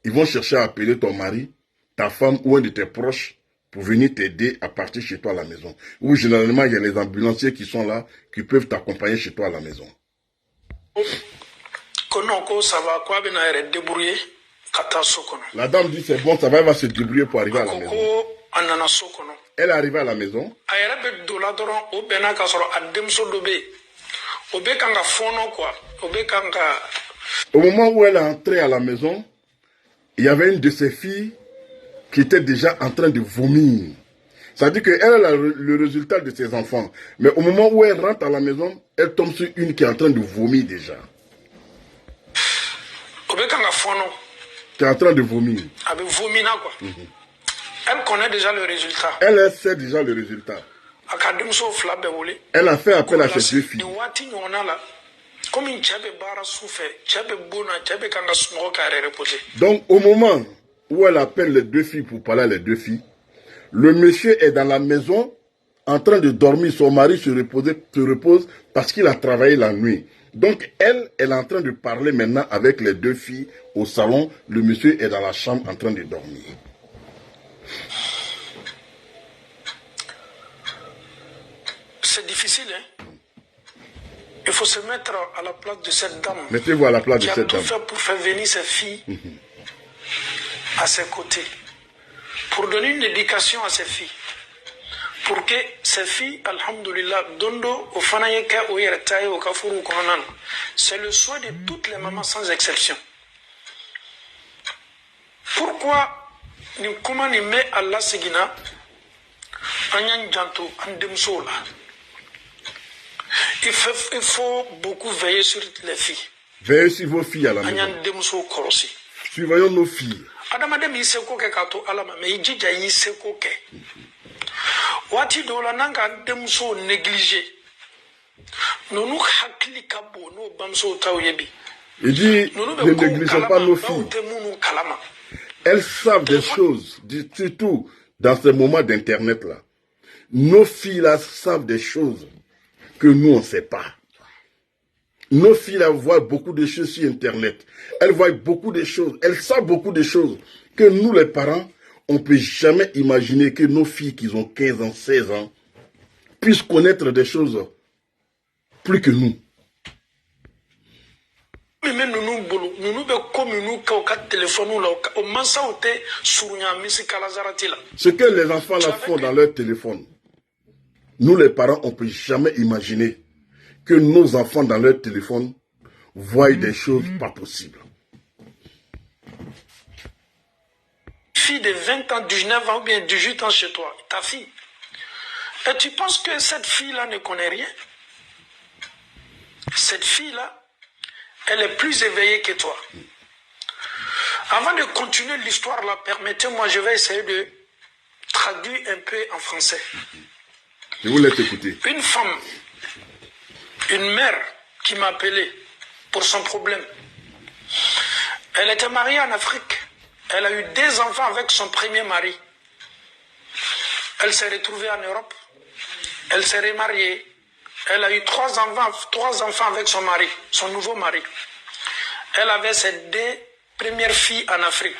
ils vont chercher à appeler ton mari, ta femme ou un de tes proches pour venir t'aider à partir chez toi à la maison. Ou généralement, il y a les ambulanciers qui sont là, qui peuvent t'accompagner chez toi à la maison. La dame dit c'est bon, ça va, elle va se débrouiller pour arriver à la maison. Elle est arrivée à la maison. Au moment où elle est entrée à la maison, il y avait une de ses filles qui était déjà en train de vomir. C'est-à-dire qu'elle a le résultat de ses enfants. Mais au moment où elle rentre à la maison, elle tombe sur une qui est en train de vomir déjà. Qui est en train de vomir. Elle connaît déjà le résultat. Elle sait déjà le résultat. Elle a fait appel à ses 2 filles. Donc au moment où elle appelle les 2 filles pour parler à les 2 filles, le monsieur est dans la maison en train de dormir. Son mari se repose parce qu'il a travaillé la nuit. Donc elle est en train de parler maintenant avec les 2 filles au salon. Le monsieur est dans la chambre en train de dormir. C'est difficile, hein? Il faut se mettre à la place de cette dame. Mettez-vous à la place de cette dame. Qui a tout fait pour faire venir ses filles à ses côtés. Pour donner une éducation à ses filles. Pour que ces filles, alhamdoulilah, dondo, au fanayeke, au yeretaye, au kafuru, konan. C'est le souhait de toutes les mamans sans exception. Pourquoi, comment il met Allah Segina, Anyan Janto, Andemsola? Il faut beaucoup veiller sur les filles. Veillez sur vos filles à la maison. Surveillons nos filles. Wati dola nanga demso négligé. Nous Il dit, ne négligeons pas nos filles. Elles savent des choses, surtout dans ces moments d'internet là. Nos filles là savent des choses que nous on ne sait pas. Nos filles là voient beaucoup de choses sur internet. Elles voient beaucoup de choses, elles savent beaucoup de choses que nous les parents, on ne peut jamais imaginer que nos filles qui ont 15 ans, 16 ans, puissent connaître des choses plus que nous. Ce que les enfants là font dans leur téléphone, nous les parents, on ne peut jamais imaginer que nos enfants dans leur téléphone voient des choses pas possibles. Fille de 20 ans, 19 ans ou bien 18 ans chez toi, ta fille. Et tu penses que cette fille-là ne connaît rien? Cette fille-là, elle est plus éveillée que toi. Avant de continuer l'histoire là, permettez-moi, je vais essayer de traduire un peu en français. Je vous laisse écouter. Une femme, une mère qui m'a appelé pour son problème. Elle était mariée en Afrique. Elle a eu 2 enfants avec son premier mari. Elle s'est retrouvée en Europe. Elle s'est remariée. Elle a eu 3 enfants avec son mari, son nouveau mari. Elle avait ses 2 premières filles en Afrique.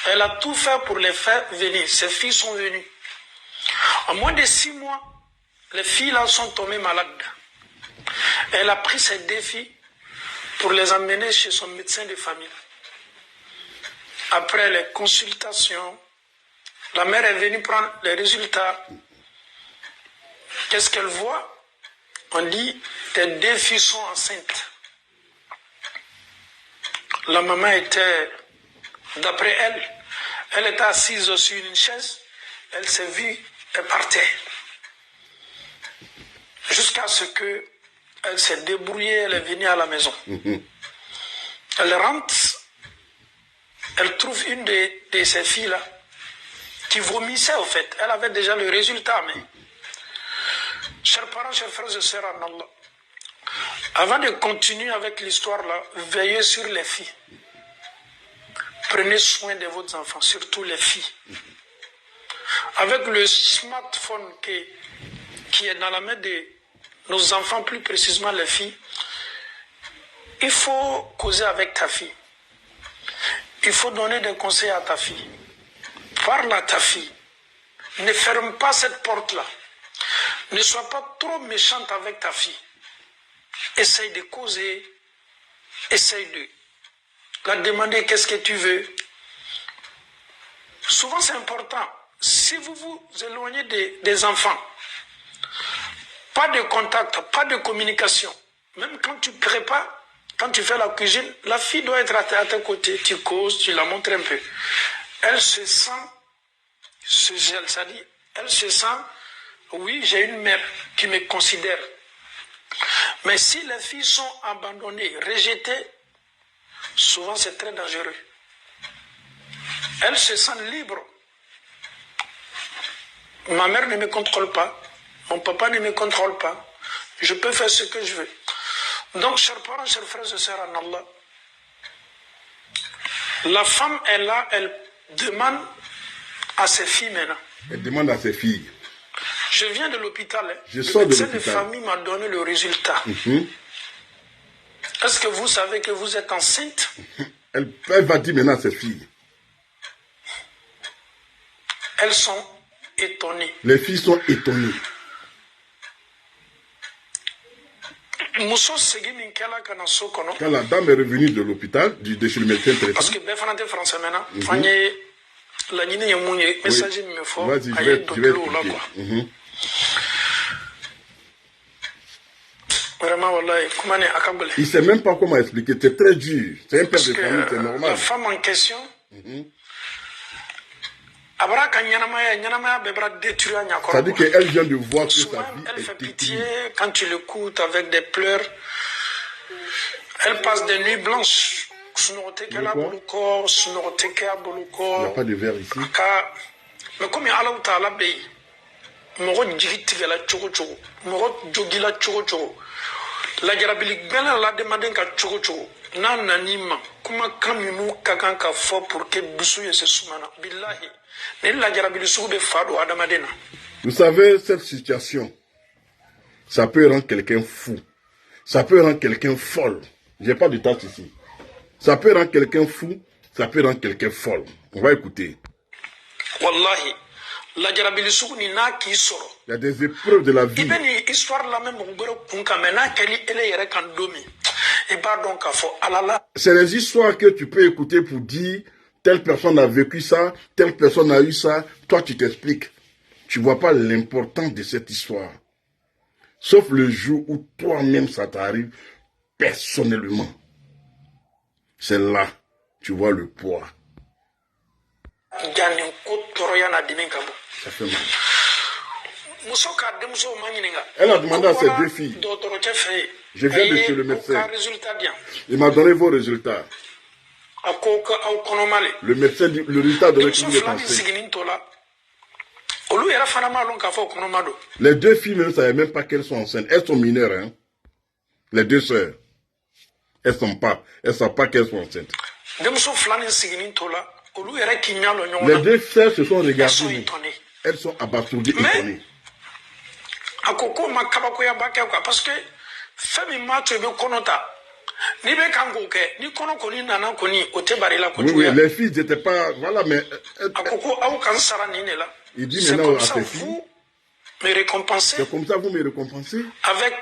Elle a tout fait pour les faire venir. Ses filles sont venues. En moins de 6 mois, les filles là sont tombées malades. Elle a pris ses défis pour les emmener chez son médecin de famille. Après les consultations, la mère est venue prendre les résultats. Qu'est-ce qu'elle voit? On dit, tes 2 filles sont enceintes. La maman était, d'après elle, elle était assise sur une chaise, elle s'est vue, elle partait. Jusqu'à ce qu'elle s'est débrouillée, elle est venue à la maison. Elle rentre, elle trouve une de ces filles-là qui vomissait au fait. Elle avait déjà le résultat, mais... Chers parents, chers frères et sœurs en Allah, avant de continuer avec l'histoire là, veillez sur les filles. Prenez soin de vos enfants, surtout les filles. Avec le smartphone qui est dans la main de nos enfants, plus précisément les filles, il faut causer avec ta fille. Il faut donner des conseils à ta fille. Parle à ta fille. Ne ferme pas cette porte-là. Ne sois pas trop méchante avec ta fille. Essaye de causer. Essaye de la demander qu'est-ce que tu veux. Souvent c'est important. Si vous vous éloignez des enfants, pas de contact, pas de communication. Même quand tu prépares, quand tu fais la cuisine, la fille doit être à tes côtés. Tu causes, tu la montres un peu. Elle se sent, ça dit, elle se sent, oui, j'ai une mère qui me considère. Mais si les filles sont abandonnées, rejetées, souvent c'est très dangereux. Elles se sentent libres. Ma mère ne me contrôle pas. Mon papa ne me contrôle pas. Je peux faire ce que je veux. Donc, chers parents, chers frères et sœurs en Allah, la femme est là, elle demande à ses filles maintenant. Elle demande à ses filles. Je viens de l'hôpital. Je sors de l'hôpital. Le médecin de famille m'a donné le résultat. Est-ce que vous savez que vous êtes enceinte? Elle va dire maintenant à ses filles. Elles sont étonnées. Les filles sont étonnées. Quand la dame est revenue de l'hôpital, de chez le médecin traitant. Parce que français maintenant, la Guinée est mouillée, message me faut. Vas-y, je vais expliquer. Vraiment, wallahi, comment est accablé. Il ne sait même pas comment expliquer, c'est très dur. C'est un père de famille, c'est normal. La femme en question, ça dit qu'elle vient de voir que souvent, sa vie elle fait est pitié détruite. quand tu l'écoutes avec des pleurs. Elle passe des nuits blanches. Il n'y a pas de verre ici. Mais comme il y a Allah Ta'ala Bey, Moro Jigiti la Chogo, Moro Jogila Chogo, la Jarabilik Bella la demande qu'à Chogo, Nananima, Kuma Kaminu Kakanka fort pour que Bissou et Soumana, Billahi, la Jarabilisou de Fado Adamadena. Vous savez, cette situation, ça peut rendre quelqu'un fou. Ça peut rendre quelqu'un folle. J'ai pas de tâche ici. Ça peut rendre quelqu'un fou, ça peut rendre quelqu'un folle. On va écouter. Wallahi, la Jarabilisou ni na ki soro. Il y a des épreuves de la vie. Ibeni histoire la même kunkamena keli ele yere kandomi. Et pardon kafo alala. C'est les histoires que tu peux écouter pour dire telle personne a vécu ça, telle personne a eu ça. Toi, tu t'expliques. Tu vois pas l'importance de cette histoire. Sauf le jour où toi-même ça t'arrive personnellement. C'est là, tu vois le poids. Ça fait mal. Elle a demandé à ses 2 filles. Je viens de chez le médecin. Il m'a donné vos résultats. Le médecin dit, le résultat donné que vous êtes enceinte. Les 2 filles ne savaient même pas qu'elles sont enceintes. Elles sont mineures, hein. Les 2 sœurs. Elles ne savent pas qu'elles sont enceintes. Les 2 sœurs se sont regardées. Elles sont abasourdies, étonnées. Parce que oui, les filles n'étaient pas... Voilà, mais... Il dit maintenant à ses filles... me récompenser. C'est comme ça que vous me récompensez. Avec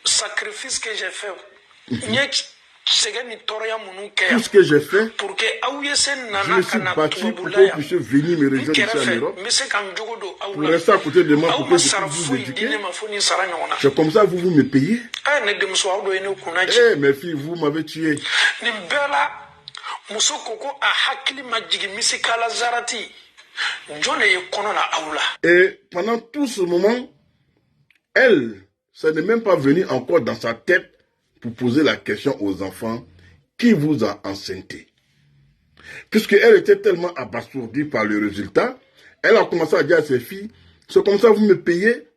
sacrifice que j'ai fait. Tout ce que j'ai fait, pour que je me suis battu pour que vous puissiez venir me rejoindre ici en Europe, pour rester à côté de moi, pour que je puisse vous éduquer. C'est comme ça que vous me payez. Mes filles, vous m'avez tué. Et pendant tout ce moment, elle, ça n'est même pas venu encore dans sa tête pour poser la question aux enfants, qui vous a enceinté? Puisqu'elle était tellement abasourdie par le résultat, elle a commencé à dire à ses filles, c'est comme ça que vous me payez,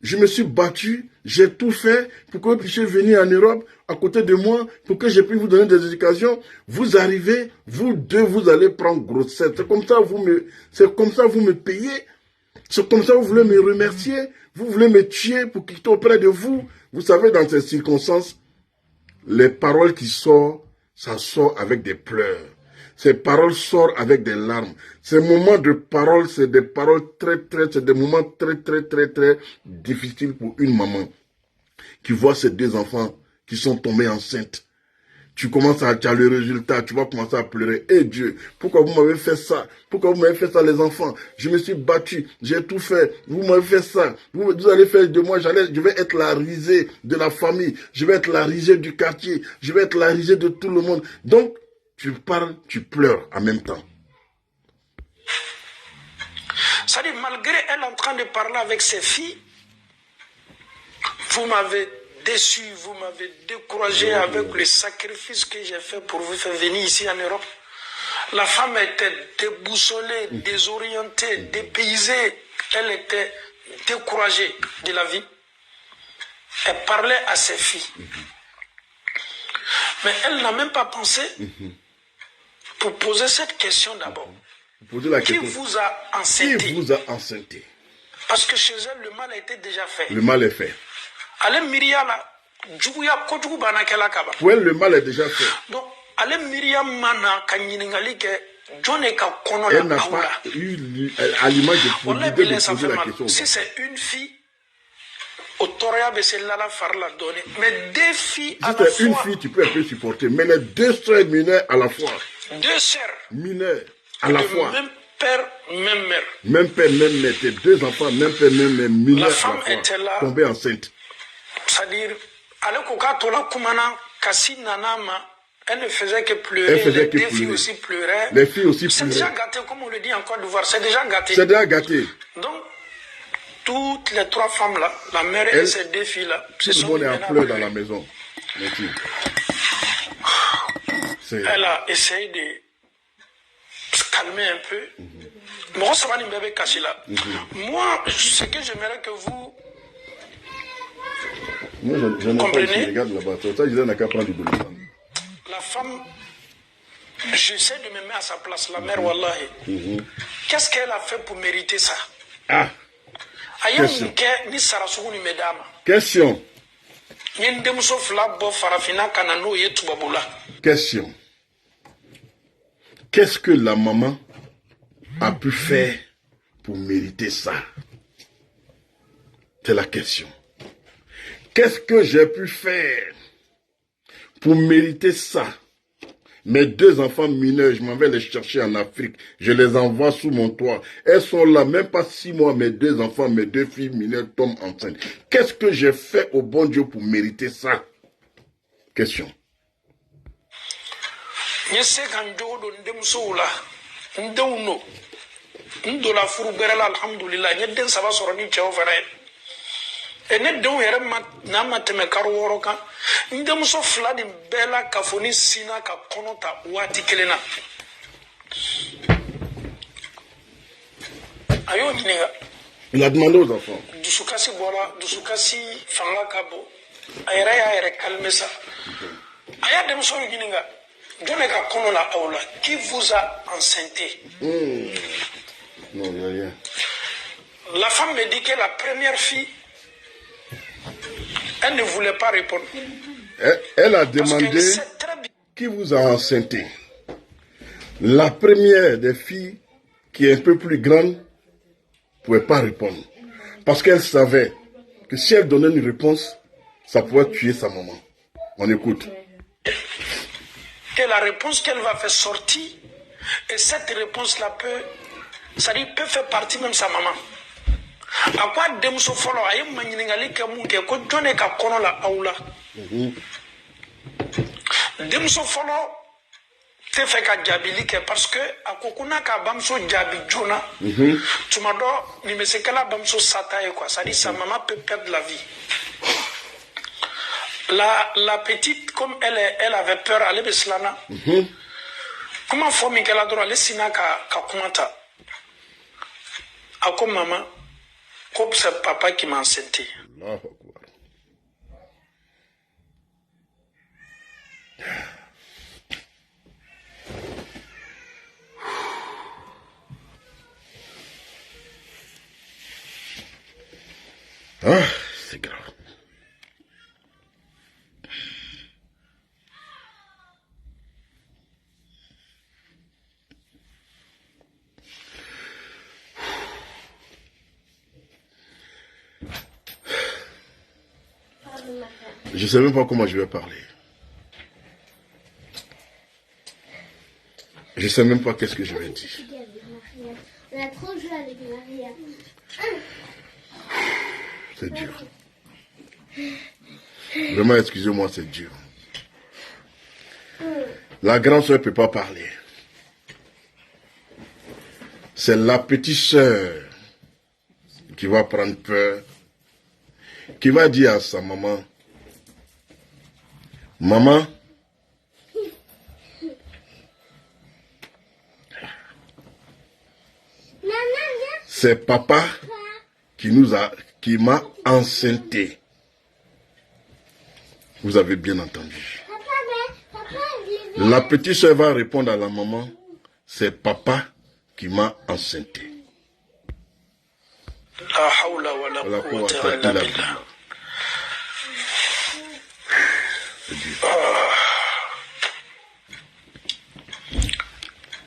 je me suis battu, j'ai tout fait pour que vous puissiez venir en Europe à côté de moi, pour que je puisse vous donner des éducations. Vous arrivez, vous deux, vous allez prendre grossesse. C'est comme ça que vous me payez. C'est comme ça que vous voulez me remercier. Vous voulez me tuer pour quitter auprès de vous. Vous savez, dans ces circonstances, les paroles qui sortent, ça sort avec des pleurs. Ces paroles sortent avec des larmes. Ces moments de parole, c'est des paroles c'est des moments très difficiles pour une maman qui voit ses deux enfants qui sont tombés enceintes. Tu commences à le résultat, tu vas commencer à pleurer. Eh Dieu, pourquoi vous m'avez fait ça? Pourquoi vous m'avez fait ça les enfants? Je me suis battu, j'ai tout fait. Vous m'avez fait ça. Vous allez faire de moi, je vais être la risée de la famille. Je vais être la risée du quartier. Je vais être la risée de tout le monde. Donc, tu parles, tu pleures en même temps. C'est-à-dire, malgré elle en train de parler avec ses filles, vous m'avez déçu, vous m'avez découragé avec le sacrifice que j'ai fait pour vous faire venir ici en Europe. La femme était déboussolée, désorientée, dépaysée. Elle était découragée de la vie. Elle parlait à ses filles. Mais elle n'a même pas pensé pour poser cette question d'abord. Qui vous a enceinté? Qui vous a enceinté? Parce que chez elle, le mal a été déjà fait. Le mal est fait. Pour elle, le mal est déjà fait. Donc, elle n'a pas eu l'aliment de l'idée de poser la question. Si c'est une fille, mais deux filles à la fois. Si c'est une fille, tu peux un peu supporter. Mais les deux sœurs mineures à la fois. Deux sœurs mineures à la fois. Même père, même mère. Même père, même mère. Tes deux enfants, même père, même mère. Mineures la femme à la était fois. là. Tombée enceinte. C'est-à-dire, elle ne faisait que pleurer. Les deux filles aussi pleuraient. Les filles aussi pleuraient. C'est déjà gâté, comme on le dit en Côte d'Ivoire. C'est déjà gâté. C'est déjà gâté. Donc, toutes les trois femmes-là, la mère et ces deux filles-là, tout le monde est en pleurs dans la maison. Elle a essayé de se calmer un peu. Moi, ce que j'aimerais que vous comprenez, regarde là-bas. Ça, je n'ai qu'à prendre du boulot. La femme, j'essaie de me mettre à sa place, la mère, wallahi. Qu'est-ce qu'elle a fait pour mériter ça? Question. Question. Qu'est-ce que la maman a pu faire pour mériter ça? C'est la question. Qu'est-ce que j'ai pu faire pour mériter ça? Mes deux enfants mineurs, je m'en vais les chercher en Afrique. Je les envoie sous mon toit. Elles sont là, même pas 6 mois, mes deux enfants, mes deux filles mineures tombent enceintes. Qu'est-ce que j'ai fait au bon Dieu pour mériter ça? Question. Et ne don yɛrɛ n'a ma tɛmɛ kalo 6 kan n denmuso 2 de bɛɛ la ka fɔ ni sina ka kɔnɔ ta waati kelen na a y'o ɲininka. Il a demandé aux enfants. Dusukasi bɔra, dusukasi fanga ka bon a yɛrɛ y'a yɛrɛ calmer sa a y'a denmuso ɲininka jɔn de ka kɔnɔ la aw la qui vous a enceinté? Non, il n'y a rien. La femme me dit que la première fille, elle ne voulait pas répondre. Elle a demandé qui vous a enceinté. La première des filles, qui est un peu plus grande, ne pouvait pas répondre. Parce qu'elle savait que si elle donnait une réponse, ça pourrait tuer sa maman. On écoute. Et la réponse qu'elle va faire sortir, et cette réponse-là peut faire partie même de sa maman. À quoi Demso Folo a eu Maningali Kamuke, Kodjone Kakonola Aula. Demso Folo te fait qu'à Djabilike parce que à Kokuna ka Bamso Djabi Jona, tu m'as dit, mais c'est qu'elle a Bamso Satae quoi, ça dit sa maman peut perdre la vie. La petite, comme elle avait peur, elle est beslana. Comment faut qu'elle a droit, elle est sina ka kumata. A comme maman, comme c'est papa qui m'a enceinté. Ah, c'est grave. Je ne sais même pas comment je vais parler. Je ne sais même pas qu'est-ce que je vais dire. On a trop joué avec Maria. C'est dur. Vraiment, excusez-moi, c'est dur. La grande soeur ne peut pas parler. C'est la petite soeur qui va prendre peur, qui va dire à sa maman, maman, c'est papa qui m'a enceinté. Vous avez bien entendu. La petite soeur va répondre à la maman, c'est papa qui m'a enceinté.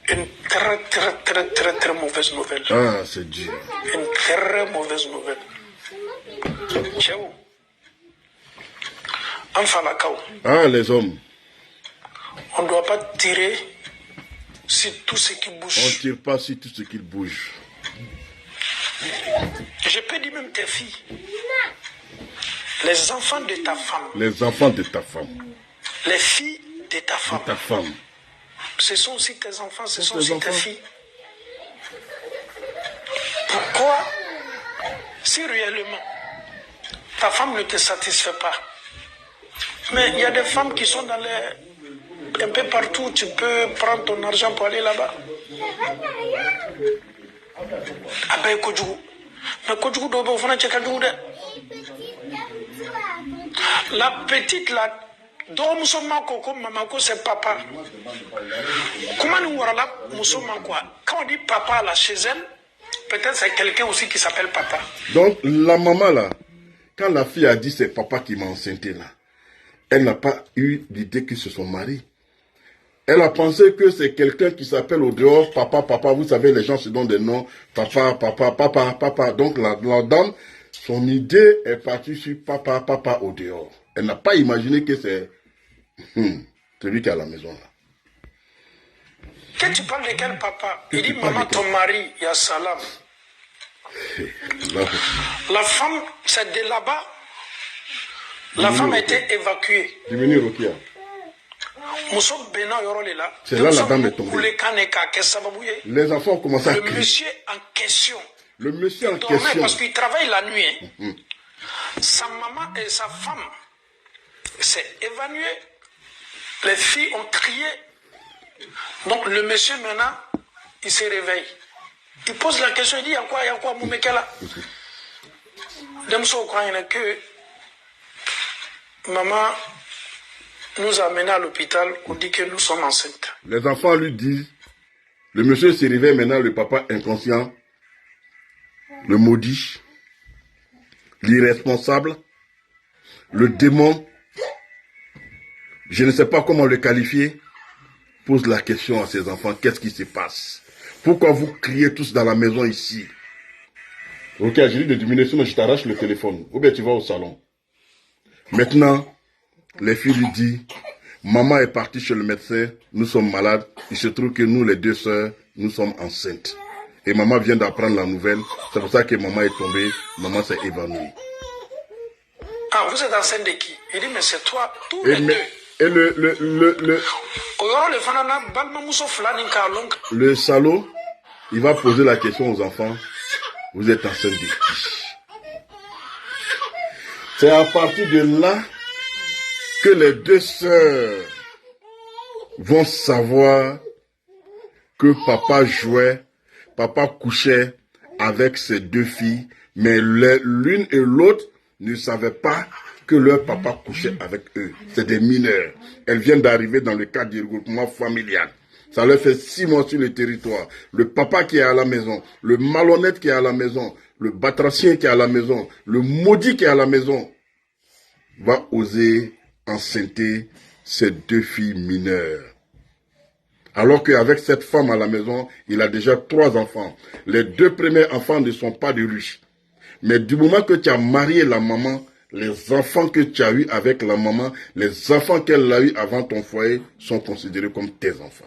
Une très mauvaise nouvelle. Ah, c'est dur. Une très mauvaise nouvelle. Tchéou. Enfin la cao. Ah, les hommes. On ne doit pas tirer sur tout ce qui bouge. On ne tire pas sur tout ce qui bouge. Je peux dire même tes filles. Les enfants de ta femme. Les enfants de ta femme. Les filles de ta femme. De ta femme. Ce sont aussi tes enfants, ce sont aussi tes filles. Pourquoi, si réellement ta femme ne te satisfait pas, mais il y a des femmes qui sont dans les... un peu partout, tu peux prendre ton argent pour aller là-bas. Ah ben, Kodjougou. Mais Kodjougou, doit faire un check. La petite là, dont c'est papa. Comment nous voilà là, quand on dit papa là chez elle, peut-être c'est quelqu'un aussi qui s'appelle papa. Donc la maman là, quand la fille a dit c'est papa qui m'a enceinté là, elle n'a pas eu l'idée que c'est son mari. Elle a pensé que c'est quelqu'un qui s'appelle au dehors papa, papa. Vous savez, les gens se donnent des noms, papa, papa, papa, papa. Donc la dame, son idée est partie sur papa, papa au dehors. Elle n'a pas imaginé que c'est celui qui est à la maison là. Quand tu parles de quel papa? Il dit maman, ton mari, il y a salam. La femme, c'est de là-bas. La femme a été évacuée. Diminue Rokia. C'est là la dame est tombée. Les enfants ont commencé à crier. Le monsieur en question. Le monsieur en question. Parce qu'il travaille la nuit. Sa maman et sa femme s'est évanouie. Les filles ont crié. Donc le monsieur maintenant, il se réveille. Il pose la question, il dit, il y a quoi, Moumekela? Demso croit que maman nous a amenés à l'hôpital, on dit que nous sommes enceintes. Les enfants lui disent, le monsieur se réveille maintenant, le papa inconscient, le maudit, l'irresponsable, le démon, je ne sais pas comment le qualifier, pose la question à ses enfants, qu'est-ce qui se passe? Pourquoi vous criez tous dans la maison ici? Ok, j'ai dit de diminuer, sinon je t'arrache le téléphone. Ou bien tu vas au salon. Maintenant, les filles lui disent, maman est partie chez le médecin, nous sommes malades. Il se trouve que nous, les deux sœurs, nous sommes enceintes. Et maman vient d'apprendre la nouvelle. C'est pour ça que maman est tombée, maman s'est évanouie. Ah, vous êtes enceinte de qui? Il dit, mais c'est toi, tous les deux. Et le salaud, il va poser la question aux enfants, vous êtes enceinte de qui? C'est à partir de là que les deux sœurs vont savoir que papa jouait, papa couchait avec ses deux filles, mais l'une et l'autre ne savaient pas que leur papa couchait avec eux. C'est des mineurs. Elles viennent d'arriver dans le cadre du regroupement familial. Ça leur fait 6 mois sur le territoire. Le papa qui est à la maison, le malhonnête qui est à la maison, le batracien qui est à la maison, le maudit qui est à la maison, va oser enceinter ces deux filles mineures. Alors qu'avec cette femme à la maison, il a déjà 3 enfants. Les 2 premiers enfants ne sont pas de riches. Mais du moment que tu as marié la maman, les enfants que tu as eus avec la maman, les enfants qu'elle a eus avant ton foyer sont considérés comme tes enfants.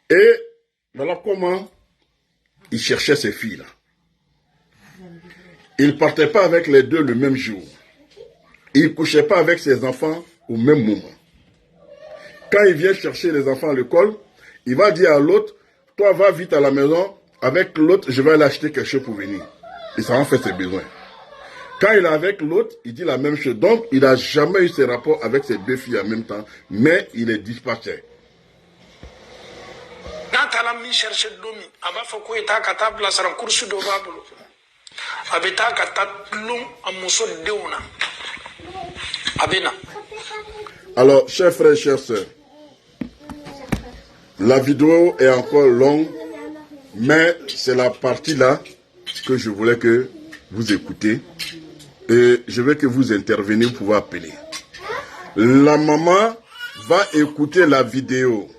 Et voilà comment il cherchait ces filles-là. Il ne partait pas avec les deux le même jour. Il ne couchait pas avec ses enfants au même moment. Quand il vient chercher les enfants à l'école, il va dire à l'autre, toi va vite à la maison, avec l'autre je vais aller acheter quelque chose pour venir. Et ça en fait ses besoins. Quand il est avec l'autre, il dit la même chose. Donc il n'a jamais eu ses rapports avec ses 2 filles en même temps, mais il est dispatché. Alors, chers frères et chères sœurs, la vidéo est encore longue, mais c'est la partie là que je voulais que vous écoutez. Et je veux que vous interveniez, vous pouvez appeler. La maman va écouter la vidéo.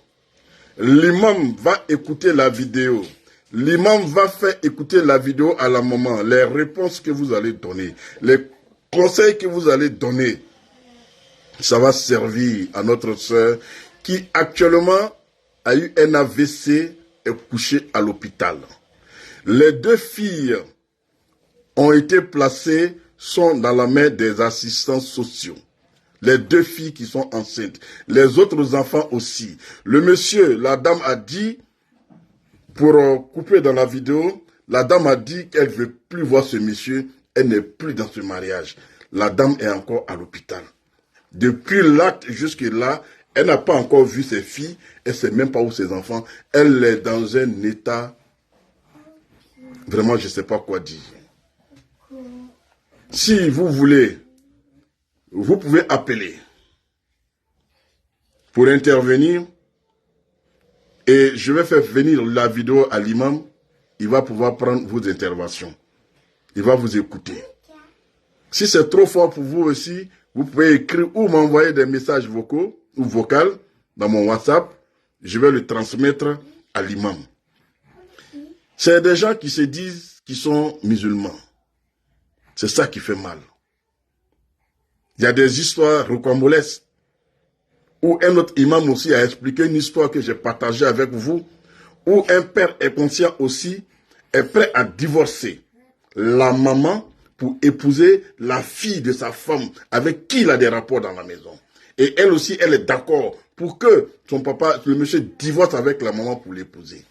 L'imam va écouter la vidéo. L'imam va faire écouter la vidéo à la maman. Les réponses que vous allez donner, les conseils que vous allez donner, ça va servir à notre sœur qui actuellement a eu un AVC et couchée à l'hôpital. Les 2 filles ont été placées, sont dans la main des assistants sociaux. Les 2 filles qui sont enceintes. Les autres enfants aussi. Le monsieur, la dame a dit, pour couper dans la vidéo, la dame a dit qu'elle ne veut plus voir ce monsieur. Elle n'est plus dans ce mariage. La dame est encore à l'hôpital. Depuis l'acte jusque-là, elle n'a pas encore vu ses filles. Elle ne sait même pas où ses enfants. Elle est dans un état... Vraiment, je ne sais pas quoi dire. Si vous voulez, vous pouvez appeler pour intervenir et je vais faire venir la vidéo à l'imam. Il va pouvoir prendre vos interventions. Il va vous écouter. Si c'est trop fort pour vous aussi, vous pouvez écrire ou m'envoyer des messages vocaux ou vocaux dans mon WhatsApp. Je vais le transmettre à l'imam. C'est des gens qui se disent qu'ils sont musulmans. C'est ça qui fait mal. Il y a des histoires rocambolesques où un autre imam aussi a expliqué une histoire que j'ai partagée avec vous, où un père inconscient aussi est prêt à divorcer la maman pour épouser la fille de sa femme avec qui il a des rapports dans la maison. Et elle aussi, elle est d'accord pour que son papa, le monsieur, divorce avec la maman pour l'épouser.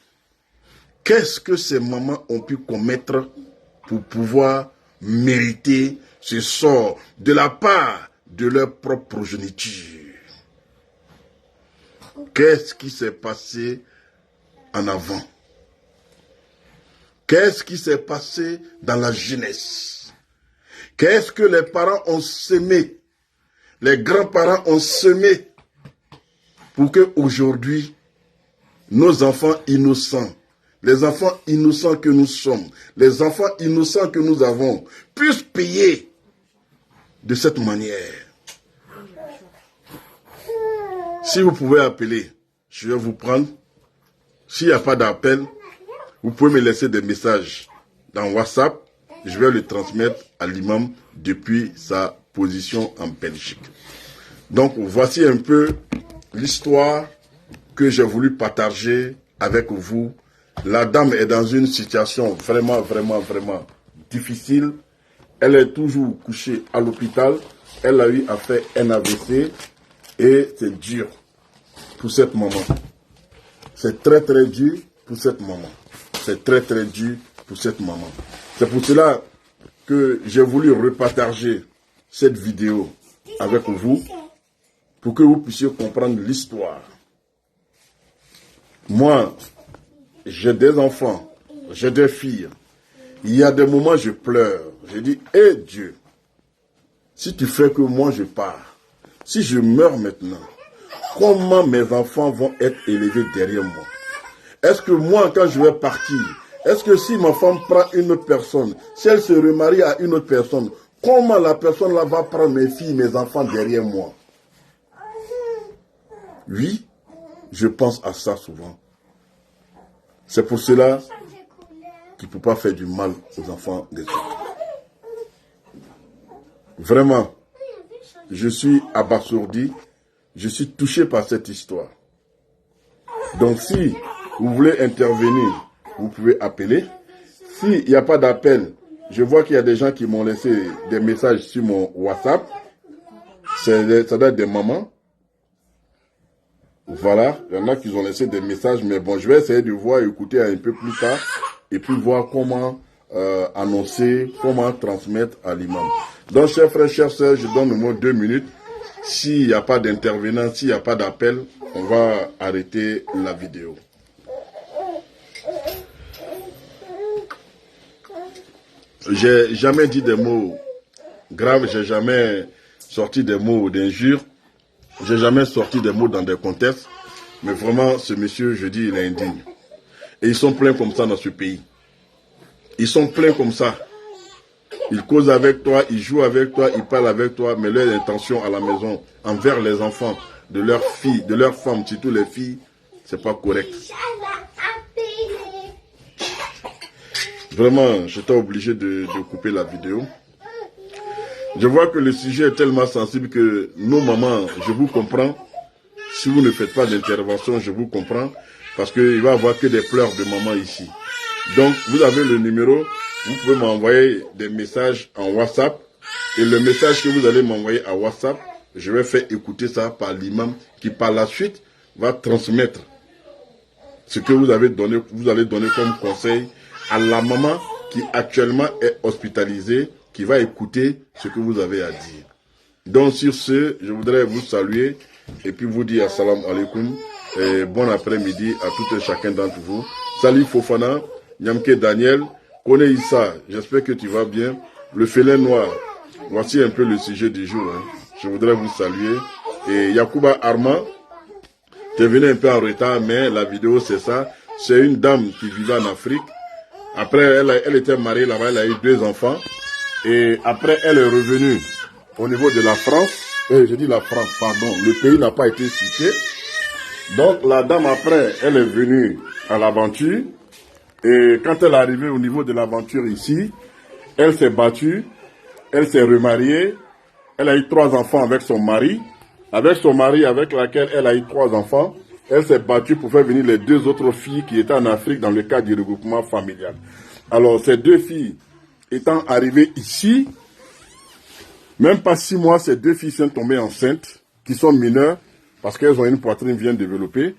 Qu'est-ce que ces mamans ont pu commettre pour pouvoir mériter ce sort de la part de leur propre progéniture? Qu'est-ce qui s'est passé en avant? Qu'est-ce qui s'est passé dans la jeunesse? Qu'est-ce que les parents ont semé? Les grands-parents ont semé pour que aujourd'hui nos enfants innocents les enfants innocents que nous sommes, les enfants innocents que nous avons, puissent payer de cette manière. Si vous pouvez appeler, je vais vous prendre. S'il n'y a pas d'appel, vous pouvez me laisser des messages dans WhatsApp. Je vais le transmettre à l'imam depuis sa position en Belgique. Donc, voici un peu l'histoire que j'ai voulu partager avec vous. La dame est dans une situation vraiment difficile. Elle est toujours couchée à l'hôpital. Elle a eu à faire un AVC et c'est dur pour cette maman. C'est très dur pour cette maman. C'est très dur pour cette maman. C'est pour cela que j'ai voulu repartager cette vidéo avec vous pour que vous puissiez comprendre l'histoire. Moi, j'ai des enfants, j'ai des filles. Il y a des moments je pleure. Je dis, hé Dieu, si tu fais que moi je pars, si je meurs maintenant, comment mes enfants vont être élevés derrière moi? Est-ce que moi, quand je vais partir, est-ce que si ma femme prend une autre personne, si elle se remarie à une autre personne, comment la personne là va prendre mes filles, mes enfants derrière moi? Oui, je pense à ça souvent. C'est pour cela qu'il ne faut pas faire du mal aux enfants des autres. Vraiment, je suis abasourdi, je suis touché par cette histoire. Donc si vous voulez intervenir, vous pouvez appeler. S'il n'y a pas d'appel, je vois qu'il y a des gens qui m'ont laissé des messages sur mon WhatsApp. Ça doit être des mamans. Voilà, il y en a qui ont laissé des messages, mais bon, je vais essayer de voir, écouter un peu plus tard, et puis voir comment annoncer, comment transmettre à l'imam. Donc, chers frères, chères sœurs, je donne au moins 2 minutes. S'il n'y a pas d'intervenant, s'il n'y a pas d'appel, on va arrêter la vidéo. J'ai jamais dit des mots graves, j'ai jamais sorti des mots d'injures, j'ai jamais sorti des mots dans des contextes, mais vraiment, ce monsieur, je dis, il est indigne. Et ils sont pleins comme ça dans ce pays. Ils sont pleins comme ça. Ils causent avec toi, ils jouent avec toi, ils parlent avec toi, mais leur intention à la maison, envers les enfants, de leurs filles, de leurs femmes, surtout les filles, c'est pas correct. Vraiment, j'étais obligé de couper la vidéo. Je vois que le sujet est tellement sensible que nos mamans, je vous comprends. Si vous ne faites pas d'intervention, je vous comprends. Parce qu'il va y avoir que des pleurs de maman ici. Donc, vous avez le numéro. Vous pouvez m'envoyer des messages en WhatsApp. Et le message que vous allez m'envoyer à WhatsApp, je vais faire écouter ça par l'imam qui, par la suite, va transmettre ce que vous allez donner comme conseil à la maman qui actuellement est hospitalisée, qui va écouter ce que vous avez à dire. Donc sur ce, je voudrais vous saluer et puis vous dire assalamu alaikum et bon après-midi à tout et chacun d'entre vous. Salut Fofana, Nyamke Daniel, Kone Issa, j'espère que tu vas bien. Le félin noir, voici un peu le sujet du jour. Je voudrais vous saluer. Et Yakuba Arma, tu es venu un peu en retard, mais la vidéo c'est ça. C'est une dame qui vivait en Afrique. Après, elle était mariée là-bas, elle a eu 2 enfants. Et après, elle est revenue au niveau de la France. Je dis la France, pardon, le pays n'a pas été cité. Donc, la dame après, elle est venue à l'aventure. Et quand elle est arrivée au niveau de l'aventure ici, elle s'est battue, elle s'est remariée. Elle a eu 3 enfants avec son mari. Avec son mari, avec laquelle elle a eu 3 enfants. Elle s'est battue pour faire venir les 2 autres filles qui étaient en Afrique dans le cadre du regroupement familial. Alors, ces 2 filles étant arrivées ici, même pas 6 mois, ces 2 filles sont tombées enceintes, qui sont mineures, parce qu'elles ont une poitrine bien développée.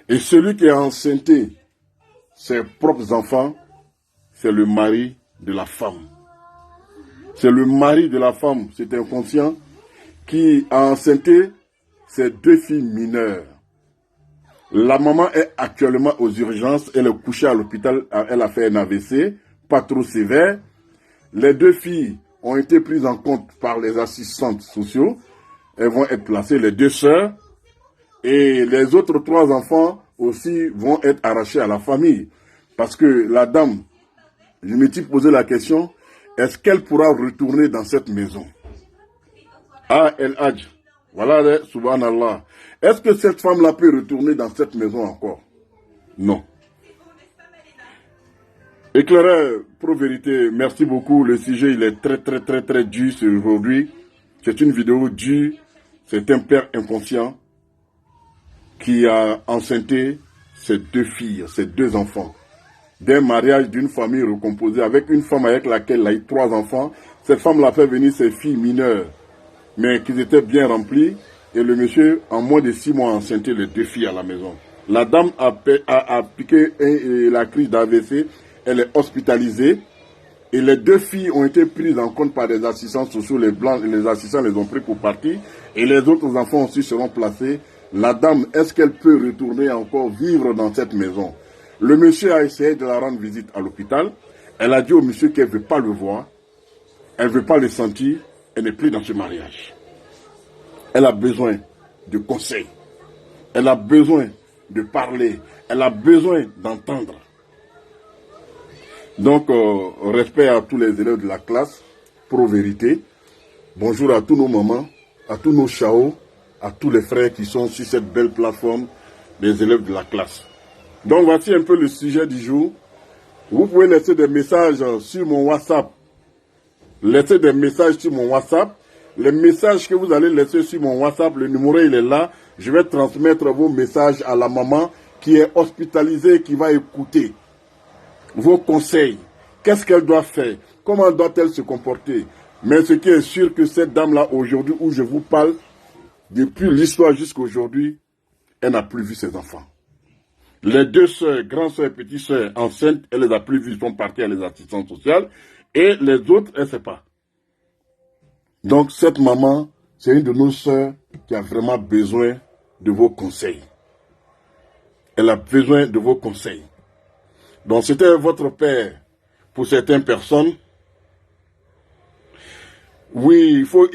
Et celui qui est enceinté, ses propres enfants, c'est le mari de la femme. C'est le mari de la femme, c'est inconscient, qui a enceinté ces 2 filles mineures. La maman est actuellement aux urgences, elle est couchée à l'hôpital, elle a fait un AVC, pas trop sévère. Les 2 filles ont été prises en compte par les assistantes sociaux. Elles vont être placées, les 2 sœurs. Et les autres 3 enfants aussi vont être arrachés à la famille. Parce que la dame, je me suis posé la question, est-ce qu'elle pourra retourner dans cette maison? Ah, El Hadj, voilà, subhanallah. Est-ce que cette femme-là peut retourner dans cette maison encore? Non. Éclaireur, pro vérité, merci beaucoup. Le sujet, il est très dur aujourd'hui. C'est une vidéo dure. C'est un père inconscient qui a enceinté ses 2 filles, ses 2 enfants. D'un mariage d'une famille recomposée avec une femme avec laquelle il a eu 3 enfants. Cette femme l'a fait venir ses filles mineures, mais qui étaient bien remplies. Et le monsieur, en moins de 6 mois, a enceinté les 2 filles à la maison. La dame a piqué la crise d'AVC. Elle est hospitalisée. Et les 2 filles ont été prises en compte par des assistants sociaux. Les blancs et les assistants les ont pris pour partir. Et les autres enfants aussi seront placés. La dame, est-ce qu'elle peut retourner encore vivre dans cette maison? Le monsieur a essayé de la rendre visite à l'hôpital. Elle a dit au monsieur qu'elle ne veut pas le voir. Elle ne veut pas le sentir. Elle n'est plus dans ce mariage. Elle a besoin de conseils. Elle a besoin de parler. Elle a besoin d'entendre. Donc, respect à tous les élèves de la classe, pro vérité. Bonjour à tous nos mamans, à tous nos chaos, à tous les frères qui sont sur cette belle plateforme des élèves de la classe. Donc, voici un peu le sujet du jour. Vous pouvez laisser des messages sur mon WhatsApp. Laissez des messages sur mon WhatsApp. Les messages que vous allez laisser sur mon WhatsApp, le numéro il est là. Je vais transmettre vos messages à la maman qui est hospitalisée, qui va écouter vos conseils. Qu'est-ce qu'elle doit faire? Comment doit-elle se comporter? Mais ce qui est sûr que cette dame-là, aujourd'hui, où je vous parle, depuis l'histoire jusqu'à aujourd'hui, elle n'a plus vu ses enfants. Les 2 sœurs, grandes sœurs et petites sœurs enceintes, elle les a plus vues, sont parties à les assistantes sociales. Et les autres, elle ne sait pas. Donc, cette maman, c'est une de nos sœurs qui a vraiment besoin de vos conseils. Elle a besoin de vos conseils. Donc, c'était votre père pour certaines personnes. Oui, il faut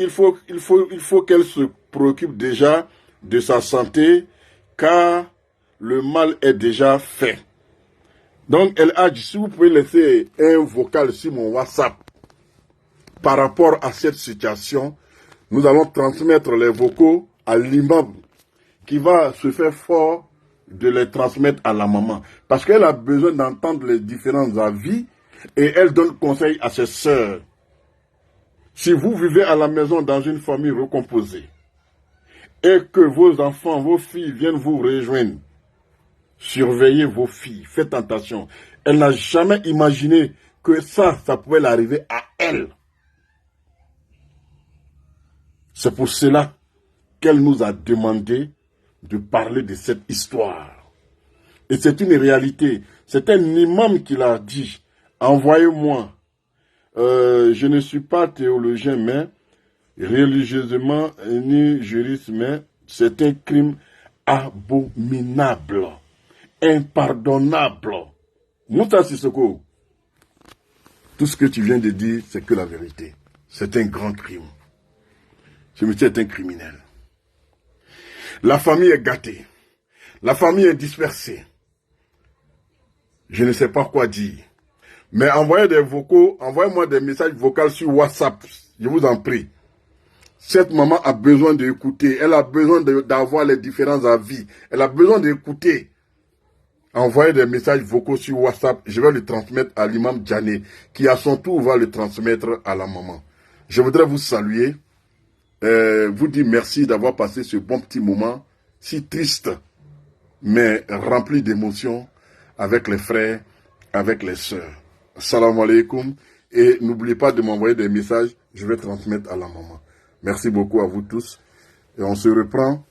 qu'elle se préoccupe déjà de sa santé, car le mal est déjà fait. Donc, El Hadj, si vous pouvez laisser un vocal sur mon WhatsApp par rapport à cette situation, nous allons transmettre les vocaux à l'imam qui va se faire fort de les transmettre à la maman. Parce qu'elle a besoin d'entendre les différents avis et elle donne conseil à ses sœurs. Si vous vivez à la maison dans une famille recomposée et que vos enfants, vos filles viennent vous rejoindre, surveillez vos filles, faites attention. Elle n'a jamais imaginé que ça pouvait l'arriver à elle. C'est pour cela qu'elle nous a demandé de parler de cette histoire. Et c'est une réalité. C'est un imam qui l'a dit. Envoyez-moi. Je ne suis pas théologien, mais religieusement, ni juriste, mais c'est un crime abominable, impardonnable. Moussa Sissoko, tout ce que tu viens de dire, c'est que la vérité. C'est un grand crime. Ce monsieur est un criminel. La famille est gâtée. La famille est dispersée. Je ne sais pas quoi dire. Mais envoyez des vocaux, envoyez-moi des messages vocaux sur WhatsApp. Je vous en prie. Cette maman a besoin d'écouter. Elle a besoin d'avoir les différents avis. Elle a besoin d'écouter. Envoyez des messages vocaux sur WhatsApp. Je vais le transmettre à l'imam Djané, qui à son tour va le transmettre à la maman. Je voudrais vous saluer. Vous dire merci d'avoir passé ce bon petit moment, si triste, mais rempli d'émotions, avec les frères, avec les sœurs. Salam alaikum. Et n'oubliez pas de m'envoyer des messages, je vais transmettre à la maman. Merci beaucoup à vous tous. Et on se reprend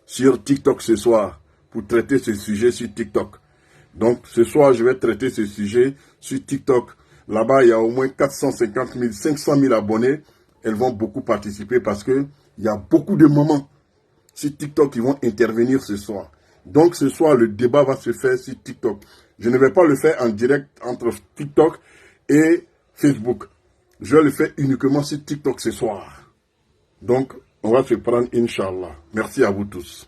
sur TikTok ce soir pour traiter ce sujet sur TikTok. Donc ce soir, je vais traiter ce sujet sur TikTok. Là-bas, il y a au moins 450 000, 500 000 abonnés. Elles vont beaucoup participer parce que il y a beaucoup de mamans sur TikTok qui vont intervenir ce soir. Donc ce soir, le débat va se faire sur TikTok. Je ne vais pas le faire en direct entre TikTok et Facebook. Je vais le faire uniquement sur TikTok ce soir. Donc, on va se prendre, Inch'Allah. Merci à vous tous.